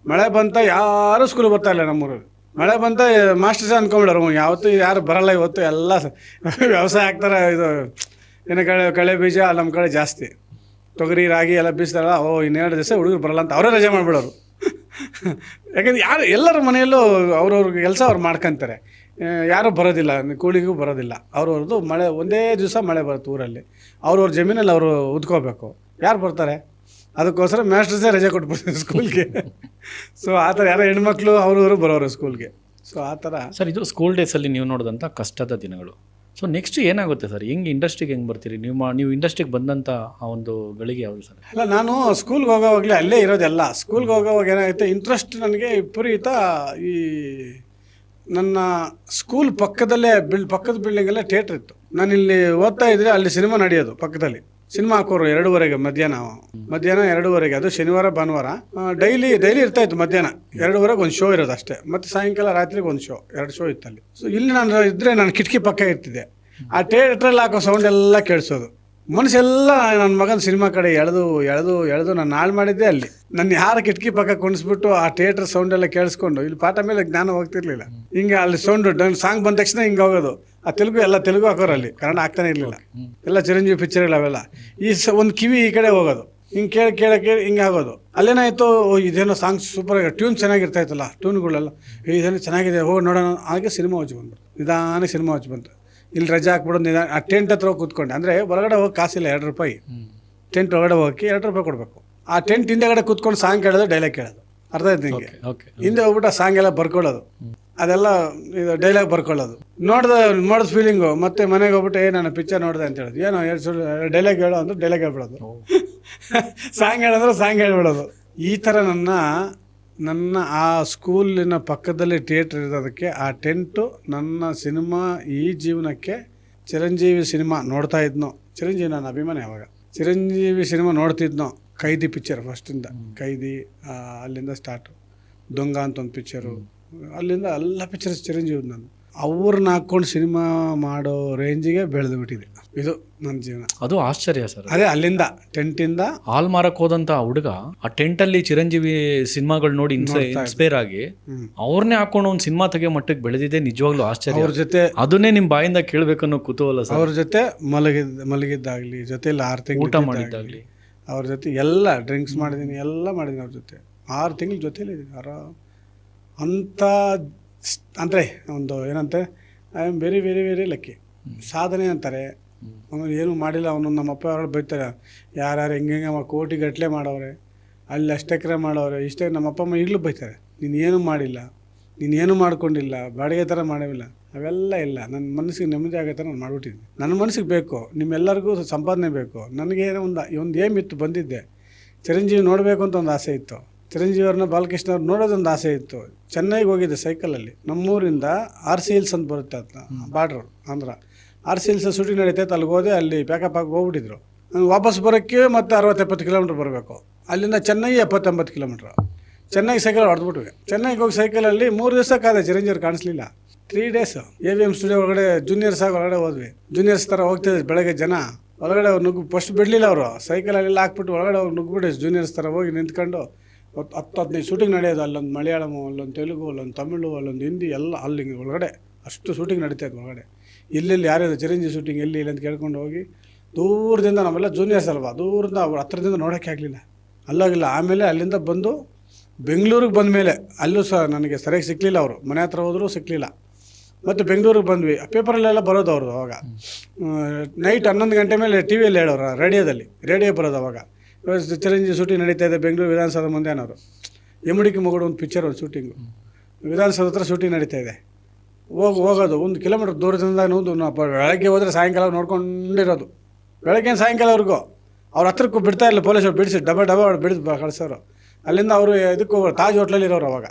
ಮಳೆ ಬಂತ ಯಾರೂ ಸ್ಕೂಲಿಗೆ ಬರ್ತಾಯಿಲ್ಲ ನಮ್ಮೂರಲ್ಲಿ. ಮಳೆ ಬಂತ ಮಾಸ್ಟರ್ಸ್ ಅಂದ್ಕೊಂಬಿಡೋರು ಯಾವತ್ತೂ ಯಾರು ಬರಲ್ಲ ಇವತ್ತು, ಎಲ್ಲ ವ್ಯವಸಾಯ ಆಗ್ತಾರೆ. ಇದು ಏನೋ ಕಳೆ ಬೀಜ ನಮ್ಮ ಕಡೆ ಜಾಸ್ತಿ, ತೊಗರಿ ರಾಗಿ ಎಲ್ಲ ಬೀಸ್ತಾರಲ್ಲ. ಇನ್ನೆರಡು ದಿವಸ ಹುಡುಗರು ಬರಲ್ಲ ಅಂತ ಅವರೇ ರಜೆ ಮಾಡಿಬಿಡೋರು. ಯಾಕಂದ್ರೆ ಎಲ್ಲರ ಮನೆಯಲ್ಲೂ ಅವ್ರವ್ರಿಗೆ ಕೆಲಸ ಅವ್ರು ಮಾಡ್ಕೊತಾರೆ. ಯಾರೂ ಬರೋದಿಲ್ಲ, ಕೂಲಿಗೂ ಬರೋದಿಲ್ಲ. ಅವ್ರವ್ರದ್ದು ಮಳೆ ಒಂದೇ ದಿವಸ ಮಳೆ ಬರುತ್ತೆ ಊರಲ್ಲಿ. ಅವ್ರವ್ರ ಜಮೀನಲ್ಲಿ ಅವರು ಉದ್ಕೋಬೇಕು. ಯಾರು ಬರ್ತಾರೆ? ಅದಕ್ಕೋಸ್ಕರ ಮಾಸ್ಟರ್ಸೇ ರಜೆ ಕೊಟ್ಬಿಡ್ತಾರೆ ಸ್ಕೂಲ್ಗೆ. ಸೊ ಆ ಥರ ಯಾರೋ ಹೆಣ್ಮಕ್ಳು ಅವರು ಬರೋರು ಸ್ಕೂಲ್ಗೆ. ಸೊ ಆ ಥರ ಸರ್, ಇದು ಸ್ಕೂಲ್ ಡೇಸಲ್ಲಿ ನೀವು ನೋಡಿದಂಥ ಕಷ್ಟದ ದಿನಗಳು. ಸೊ ನೆಕ್ಸ್ಟ್ ಏನಾಗುತ್ತೆ ಸರ್? ಇಂಡಸ್ಟ್ರಿಗೆ ಹೆಂಗೆ ಬರ್ತೀರಿ ನೀವು ಇಂಡಸ್ಟ್ರಿಗೆ ಬಂದಂಥ ಆ ಒಂದು ಗಳಿಗೆ ಯಾವುದು ಸರ್? ಅಲ್ಲ, ನಾನು ಸ್ಕೂಲ್ಗೆ ಹೋಗೋವಾಗಲೇ ಅಲ್ಲೇ ಇರೋದೆಲ್ಲ. ಸ್ಕೂಲ್ಗೆ ಹೋಗೋವಾಗ ಏನಾಗುತ್ತೆ, ಇಂಟ್ರೆಸ್ಟ್ ನನಗೆ ವಿಪರೀತ. ಈ ನನ್ನ ಸ್ಕೂಲ್ ಪಕ್ಕದಲ್ಲೇ ಪಕ್ಕದ ಬಿಲ್ಡಿಂಗಲ್ಲೇ ಥಿಯೇಟ್ರ್ ಇತ್ತು. ನಾನಿಲ್ಲಿ ಓದ್ತಾ ಇದ್ದರೆ ಅಲ್ಲಿ ಸಿನಿಮಾ ನಡೆಯೋದು ಪಕ್ಕದಲ್ಲಿ. ಸಿನಿಮಾ ಹಾಕೋರು 2:30 ಮಧ್ಯಾಹ್ನ 2:30. ಅದು ಶನಿವಾರ ಭಾನುವಾರ ಡೈಲಿ ಇರ್ತಾಯಿತ್ತು. ಮಧ್ಯಾಹ್ನ 2:30 ಒಂದು ಶೋ ಇರೋದು ಅಷ್ಟೇ. ಮತ್ತು ಸಾಯಂಕಾಲ ರಾತ್ರಿಗೆ ಒಂದು ಶೋ, 2 ಶೋ ಇತ್ತಲ್ಲಿ. ಸೊ ಇಲ್ಲಿ ನಾನು ಕಿಟಕಿ ಪಕ್ಕ ಇರ್ತಿದ್ದೆ. ಆ ಥಿಯೇಟ್ರಲ್ಲಿ ಹಾಕೋ ಸೌಂಡ್ ಎಲ್ಲ ಕೇಳಿಸೋದು. ಮನಸ್ಸೆಲ್ಲ ನನ್ನ ಮಗನ ಸಿನಿಮಾ ಕಡೆ ಎಳೆದು ನಾನು ಹಾಳು ಮಾಡಿದ್ದೆ ಅಲ್ಲಿ. ನನ್ನ ಯಾರ ಕಿಟಕಿ ಪಕ್ಕ ಕುಣಿಸ್ಬಿಟ್ಟು ಆ ಥಿಯೇಟ್ರ್ ಸೌಂಡ್ ಎಲ್ಲ ಕೇಳಿಸ್ಕೊಂಡು ಇಲ್ಲಿ ಪಾಠ ಮೇಲೆ ಜ್ಞಾನ ಹೋಗ್ತಿರ್ಲಿಲ್ಲ. ಹಿಂಗೆ ಅಲ್ಲಿ ಸೌಂಡು ಸಾಂಗ್ ಬಂದ ತಕ್ಷಣ ಹಿಂಗೆ ಹೋಗೋದು. ಆ ತೆಲುಗು ಹಾಕೋರು, ಅಲ್ಲಿ ಕನ್ನಡ ಆಗ್ತಾನೆ ಇರಲಿಲ್ಲ. ಎಲ್ಲ ಚಿರಂಜೀವಿ ಪಿಕ್ಚರ್ಗಳು ಅವೆಲ್ಲ. ಒಂದು ಕಿವಿ ಈ ಕಡೆ ಹೋಗೋದು, ಹಿಂಗೆ ಕೇಳಿ ಹಿಂಗೆ ಆಗೋದು. ಅಲ್ಲೇನಾಯಿತು, ಇದೇನೋ ಸಾಂಗ್ಸ್ ಸೂಪರ್ ಆಗಿ ಟ್ಯೂನ್ ಚೆನ್ನಾಗಿರ್ತಾಯಿತ್ತಲ್ಲ, ಟ್ಯೂನ್ಗಳೆಲ್ಲ ಇದೇನೋ ಚೆನ್ನಾಗಿದೆ, ಹೋಗಿ ನೋಡೋಣ. ಹಾಗೆ ಸಿನಿಮಾ ಹಚ್ಚಿ ಬಂದ್ಬಿಟ್ಟು ನಿಧಾನಕ್ಕೆ ಸಿನಿಮಾ ಹಚ್ಚಿ ಬಂತು. ಇಲ್ಲಿ ರಜೆ ಹಾಕ್ಬಿಡೋದು ನಿಧಾನ. ಆ ಟೆಂಟ್ ಹತ್ರ ಹೋಗಿ ಕೂತ್ಕೊಂಡೆ. ಅಂದರೆ ಹೊರಗಡೆ ಹೋಗಿ ಕಾಸಿಲ್ಲ, 2 ರೂಪಾಯಿ. ಟೆಂಟ್ ಒಳಗಡೆ ಹೋಗಿ 2 ರೂಪಾಯಿ ಕೊಡಬೇಕು. ಆ ಟೆಂಟ್ ಹಿಂದೆಗಡೆ ಕೂತ್ಕೊಂಡು ಸಾಂಗ್ ಕೇಳೋದು, ಡೈಲಾಗ್ ಕೇಳೋದು. ಅರ್ಥ ಆಯ್ತು ನಿಮಗೆ? ಹಿಂದೆ ಹೋಗ್ಬಿಟ್ಟು ಆ ಸಾಂಗ್ ಎಲ್ಲ ಬರ್ಕೊಳ್ಳೋದು, ಅದೆಲ್ಲ ಇದು ಡೈಲಾಗ್ ಬರ್ಕೊಳ್ಳೋದು. ನೋಡಿದ ಫೀಲಿಂಗು. ಮತ್ತೆ ಮನೆಗೆ ಹೋಗ್ಬಿಟ್ಟು ನಾನು ಪಿಕ್ಚರ್ ನೋಡಿದೆ ಅಂತ ಹೇಳೋದು. ಏನೋ ಡೈಲಾಗ್ ಹೇಳೋ ಅಂದ್ರೆ ಡೈಲಾಗ್ ಹೇಳ್ಬಿಡೋದು, ಸಾಂಗ್ ಹೇಳಿದ್ರೆ ಸಾಂಗ್ ಹೇಳ್ಬಿಡೋದು. ಈ ಥರ ನನ್ನ ಆ ಸ್ಕೂಲಿನ ಪಕ್ಕದಲ್ಲಿ ಥಿಯೇಟ್ರ್ ಇರೋದಕ್ಕೆ ಆ ಟೆಂಟು ನನ್ನ ಸಿನಿಮಾ ಈ ಜೀವನಕ್ಕೆ. ಚಿರಂಜೀವಿ ಸಿನಿಮಾ ನೋಡ್ತಾ ಇದ್ನೋ, ಚಿರಂಜೀವಿ ನನ್ನ ಅಭಿಮಾನ. ಯಾವಾಗ ಚಿರಂಜೀವಿ ಸಿನಿಮಾ ನೋಡ್ತಿದ್ನೋ, ಕೈದಿ ಪಿಕ್ಚರ್ ಫಸ್ಟಿಂದ, ಕೈದಿ ಅಲ್ಲಿಂದ ಸ್ಟಾರ್ಟು. ದೊಂಗ ಅಂತ ಒಂದು ಪಿಕ್ಚರು, ಅಲ್ಲಿಂದ ಎಲ್ಲ ಪಿಕ್ಚರ್ಸ್ ಚಿರಂಜೀವಿ. ನಾನು ಅವ್ರನ್ನ ಹಾಕ್ಕೊಂಡು ಸಿನಿಮಾ ಮಾಡೋ ರೇಂಜಿಗೆ ಬೆಳೆದು ಬಿಟ್ಟಿದೆ. ಇದು ನನ್ನ ಜೀವನ. ಅದು ಆಶ್ಚರ್ಯ ಸರ್. ಅದೇ ಅಲ್ಲಿಂದ ಟೆಂಟಿಂದ ಹಾಲ್ ಮಾರಕ್ ಹೋದಂತ ಹುಡುಗ ಆ ಟೆಂಟಲ್ಲಿ ಚಿರಂಜೀವಿ ಸಿನಿಮಾಗಳು ನೋಡಿ ಇನ್ಸ್ಪೈರ್ ಆಗಿ ಅವ್ರನ್ನೇ ಹಾಕೊಂಡು ಒಂದು ಸಿನಿಮಾ ತೆಗಿಯೋ ಮಟ್ಟಕ್ಕೆ ಬೆಳೆದಿದೆ. ನಿಜವಾಗ್ಲೂ ಆಶ್ಚರ್ಯ. ಅವ್ರ ಜೊತೆ ಅದನ್ನೇ ನಿಮ್ ಬಾಯಿಂದ ಕೇಳ್ಬೇಕನ್ನೋ ಕುತೂಹಲ ಸರ್. ಅವ್ರ ಜೊತೆ ಮಲಗಿದ್ದಾಗಲಿ, ಜೊತೆಲಿ 6 ತಿಂಗಳು ಊಟ ಮಾಡಿದ್ದಾಗಲಿ, ಅವ್ರ ಜೊತೆ ಎಲ್ಲ ಡ್ರಿಂಕ್ಸ್ ಮಾಡಿದ್ದೀನಿ, ಎಲ್ಲ ಮಾಡಿದ್ದೀನಿ ಅವ್ರ ಜೊತೆ. 6 ತಿಂಗಳು ಜೊತೆಲಿ ಇದ್ದೀನಿ. ಅಂಥ ಅಂದರೆ ಒಂದು ಏನಂತೆ, I am very very very lucky. ಸಾಧನೆ ಅಂತಾರೆ, ಅವನು ಏನೂ ಮಾಡಿಲ್ಲ. ಅವನು ನಮ್ಮಪ್ಪ ಅವ್ರು ಬೈತಾರೆ, ಯಾರ್ಯಾರು ಹೆಂಗೆ ಕೋಟಿಗಟ್ಟಲೆ ಮಾಡವ್ರೆ, ಅಲ್ಲಿ ಅಷ್ಟೆಕರೆ ಮಾಡವ್ರೆ, ಇಷ್ಟೇ. ನಮ್ಮಪ್ಪ ಅಮ್ಮ ಈಗಲೂ ಬೈತಾರೆ, ನೀನೇನು ಮಾಡಿಲ್ಲ, ನೀನೇನು ಮಾಡ್ಕೊಂಡಿಲ್ಲ, ಬಾಡಿಗೆ ಥರ ಮಾಡೋವಿಲ್ಲ. ಅವೆಲ್ಲ ಇಲ್ಲ. ನನ್ನ ಮನಸ್ಸಿಗೆ ನೆಮ್ಮದಿ ಆಗೋ ಥರ ನಾನು ಮಾಡಿಬಿಟ್ಟಿದ್ದೀನಿ. ನನ್ನ ಮನಸ್ಸಿಗೆ ಬೇಕು, ನಿಮ್ಮೆಲ್ಲರಿಗೂ ಸಂಪಾದನೆ ಬೇಕು. ನನಗೇನೋ ಒಂದು ಏಮ್ ಇತ್ತು, ಬಂದಿದ್ದೆ. ಚಿರಂಜೀವಿ ನೋಡಬೇಕು ಅಂತ ಒಂದು ಆಸೆ ಇತ್ತು. ಚಿರಂಜೀವಿ ಅವ್ರನ್ನ, ಬಾಲಕೃಷ್ಣ ಅವ್ರು ನೋಡೋದೊಂದು ಆಸೆ ಇತ್ತು. ಚೆನ್ನೈಗೆ ಹೋಗಿದ್ದೆ ಸೈಕಲಲ್ಲಿ. ನಮ್ಮೂರಿಂದ RC ಹಿಲ್ಸ್ ಅಂತ ಬರುತ್ತೆ, ಅದನ್ನ border Andhra. RC hills shooting ನಡೀತೈತೆ, ಅಲ್ಲಿಗೆ ಹೋದೆ. ಅಲ್ಲಿ ಪ್ಯಾಕಪ್ ಆಗಿ ಹೋಗ್ಬಿಟ್ಟಿದ್ರು. ನಾನು ವಾಪಸ್ ಬರೋಕ್ಕೆ ಮತ್ತೆ 60-70 ಕಿಲೋಮೀಟ್ರ್ ಬರಬೇಕು. ಅಲ್ಲಿಂದ ಚೆನ್ನೈ 70-80 ಕಿಲೋಮೀಟ್ರು. ಚೆನ್ನೈಗೆ ಸೈಕಲ್ ಹೊಡೆದ್ಬಿಟ್ವಿ. ಚೆನ್ನೈಗೆ ಹೋಗಿ ಸೈಕಲಲ್ಲಿ 3 ದಿವಸ ಕಾದೆ, ಚಿರಂಜೀವಿ ಕಾಣಿಸ್ಲಿಲ್ಲ. 3 days AVM ಸ್ಟುಡಿಯೋ ಒಳಗಡೆ ಜೂನಿಯರ್ಸ್ ಆಗಿ ಒಳಗಡೆ ಹೋದ್ವಿ. ಜೂನಿಯರ್ಸ್ ಥರ ಹೋಗ್ತಿದ್ದೆ ಬೆಳಗ್ಗೆ ಜನ. ಒಳಗಡೆ ಅವ್ರು ಫಸ್ಟ್ ಬಿಡಲಿಲ್ಲ ಅವರು. ಸೈಕಲಲ್ಲೆಲ್ಲ ಹಾಕ್ಬಿಟ್ಟು ಒಳಗಡೆ ಅವ್ರು ನುಗ್ಗಿಬಿಟ್ಟು ಜೂನಿಯರ್ಸ್ ಥರ ಹೋಗಿ ನಿಂತ್ಕೊಂಡು 10-15 ಶೂಟಿಂಗ್ ನಡೆಯೋದು. ಅಲ್ಲೊಂದು ಮಲಯಾಳಮು, ಅಲ್ಲೊಂದು ತೆಲುಗು, ಅಲ್ಲೊಂದು ತಮಿಳು, ಅಲ್ಲೊಂದು ಹಿಂದಿ, ಎಲ್ಲ ಅಲ್ಲಿ ಒಳಗಡೆ ಅಷ್ಟು ಶೂಟಿಂಗ್ ನಡೀತಾಯಿತ್ತು ಒಳಗಡೆ. ಎಲ್ಲೆಲ್ಲಿ ಯಾರ್ಯಾರು ಚಿರಂಜೀವಿ ಶೂಟಿಂಗ್ ಎಲ್ಲಿ ಇಲ್ಲ ಅಂತ ಕೇಳ್ಕೊಂಡು ಹೋಗಿ ದೂರದಿಂದ, ನಾವೆಲ್ಲ ಜೂನಿಯರ್ಸ್ ಅಲ್ವಾ, ದೂರದಿಂದ ಹತ್ರದಿಂದ ನೋಡೋಕ್ಕೆ ಆಗಲಿಲ್ಲ, ಅಲ್ಲಾಗಿಲ್ಲ. ಆಮೇಲೆ ಅಲ್ಲಿಂದ ಬಂದು ಬೆಂಗಳೂರಿಗೆ ಬಂದ ಮೇಲೆ ಅಲ್ಲೂ ಸಹ ನನಗೆ ಸರಿಯಾಗಿ ಸಿಕ್ಕಲಿಲ್ಲ, ಅವರು ಮನೆ ಹತ್ರ ಹೋದರೂ ಸಿಕ್ಕಲಿಲ್ಲ. ಮತ್ತು ಬೆಂಗಳೂರಿಗೆ ಬಂದ್ವಿ, ಪೇಪರಲ್ಲೆಲ್ಲ ಬರೋದು ಅವ್ರದ್ದು ಅವಾಗ. ನೈಟ್ 11 ಗಂಟೆ ಮೇಲೆ ಟಿ ವಿಯಲ್ಲಿ ಹೇಳೋರು, ರೇಡಿಯೋ ಬರೋದು ಅವಾಗ. ಚಿರಂಜೀವಿ ಶೂಟಿಂಗ್ ನಡೀತಾ ಇದೆ ಬೆಂಗಳೂರು ವಿಧಾನಸೌಧ ಮುಂದೆ ಅನ್ನೋರು. ಯಮುಡಿಕೆ ಮಗಳು ಒಂದು ಪಿಕ್ಚರ್, ಒಂದು ಶೂಟಿಂಗು ವಿಧಾನಸೌಧ ಹತ್ರ ಶೂಟಿಂಗ್ ನಡೀತಾ ಇದೆ. ಹೋಗೋದು 1 ಕಿಲೋಮೀಟ್ರ್ ದೂರದಿಂದ ಬೆಳಗ್ಗೆ ಹೋದರೆ ಸಾಯಂಕಾಲ ನೋಡ್ಕೊಂಡಿರೋದು, ಬೆಳಗ್ಗೆ ಸಾಯಂಕಾಲವರೆಗೂ. ಅವ್ರ ಹತ್ರಕ್ಕೂ ಬಿಡ್ತಾ ಇರಲಿಲ್ಲ ಪೊಲೀಸರು, ಬಿಡಿಸಿ ಡಬ ಬಿಡಿಸಿ ಕಳಿಸೋರು. ಅಲ್ಲಿಂದ ಅವರು ಇದಕ್ಕೆ ಹೋಗೋರು, ತಾಜ್ ಹೋಟ್ಲಲ್ಲಿ ಇರೋರು ಅವಾಗ.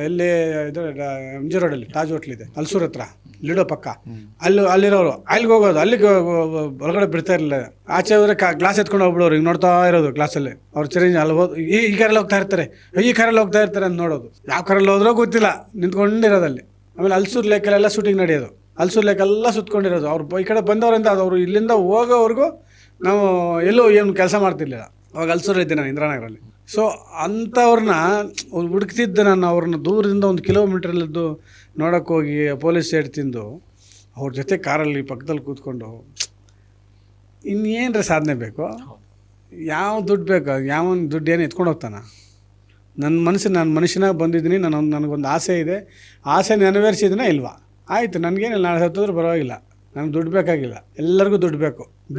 ಎಲ್ಲಿ ಇದು MG ರೋಡಲ್ಲಿ ತಾಜ್ ಹೋಟ್ಲಿದೆ, ಹಲ್ಸೂರ್ ಹತ್ರ, ಲಿಡೋ ಪಕ್ಕ. ಅಲ್ಲಿರೋರು ಅಲ್ಲಿಗೆ ಹೋಗೋದು, ಅಲ್ಲಿಗೆ ಒಳಗಡೆ ಬಿಡ್ತಾ ಇರಲಿಲ್ಲ. ಆಚೆ ಹೋದ್ರೆ ಗ್ಲಾಸ್ ಎತ್ಕೊಂಡು ಹೋಗ್ಬಿಡೋರು, ಹಿಂಗೆ ನೋಡ್ತಾ ಇರೋದು ಗ್ಲಾಸಲ್ಲಿ. ಅವ್ರು ಚಿರಂಜಿ ಅಲ್ಲಿ ಈ ಕಾರಲ್ಲಿ ಹೋಗ್ತಾ ಇರ್ತಾರೆ, ಈ ಕಾರಲ್ಲಿ ಹೋಗ್ತಾ ಇರ್ತಾರೆ ಅಂತ ನೋಡೋದು. ಯಾವ ಕಾರಲ್ಲಿ ಹೋದ್ರೂ ಗೊತ್ತಿಲ್ಲ, ನಿಂತ್ಕೊಂಡಿರೋದಲ್ಲಿ. ಆಮೇಲೆ ಹಲ್ಸೂರ್ ಲೇಕಲ್ಲೆಲ್ಲ ಶೂಟಿಂಗ್ ನಡೆಯೋದು, ಹಲ್ಸೂರ್ ಲೇಕೆಲ್ಲ ಸುತ್ಕೊಂಡಿರೋದು. ಅವ್ರು ಈ ಕಡೆ ಬಂದವರಿಂದ ಅವರು ಇಲ್ಲಿಂದ ಹೋಗೋವರೆಗೂ ನಾವು ಎಲ್ಲೂ ಏನು ಕೆಲಸ ಮಾಡ್ತಿರ್ಲಿಲ್ಲ. ಅವಾಗ ಹಲ್ಸೂರಿದ್ದೆ ನಾನು, ಇಂದಿರಾನಗರಲ್ಲಿ. ಸೊ ಅಂಥವ್ರನ್ನ ಹುಡುಕ್ತಿದ್ದೆ ನಾನು. ಅವ್ರನ್ನ ದೂರದಿಂದ 1 ಕಿಲೋಮೀಟ್ರಲ್ಲಿದ್ದು ನೋಡೋಕ್ಕೆ ಹೋಗಿ ಪೊಲೀಸ್ ಸೈಡ್ ತಿಂದು ಅವ್ರ ಜೊತೆ ಕಾರಲ್ಲಿ ಪಕ್ಕದಲ್ಲಿ ಕೂತ್ಕೊಂಡು ಇನ್ನೇನರ ಸಾಧನೆ ಬೇಕು, ಯಾವ ದುಡ್ಡು ಬೇಕು, ಯಾವನ ದುಡ್ಡು ಏನು ಎತ್ಕೊಂಡು ಹೋಗ್ತಾನೆ. ನಾನು ಮನುಷ್ಯನಾಗಿ ಬಂದಿದ್ದೀನಿ, ನನಗೊಂದು ಆಸೆ ಇದೆ, ಆಸೆ ನೆರವೇರಿಸಿದ್ರೆ ಇಲ್ವಾ, ಆಯಿತು, ನನಗೇನಿಲ್ಲ, ನಾಳೆ ಹತ್ತಿದ್ರೆ ಪರವಾಗಿಲ್ಲ, ನನಗೆ ದುಡ್ಡು ಬೇಕಾಗಿಲ್ಲ. ಎಲ್ಲರಿಗೂ ದುಡ್ಡು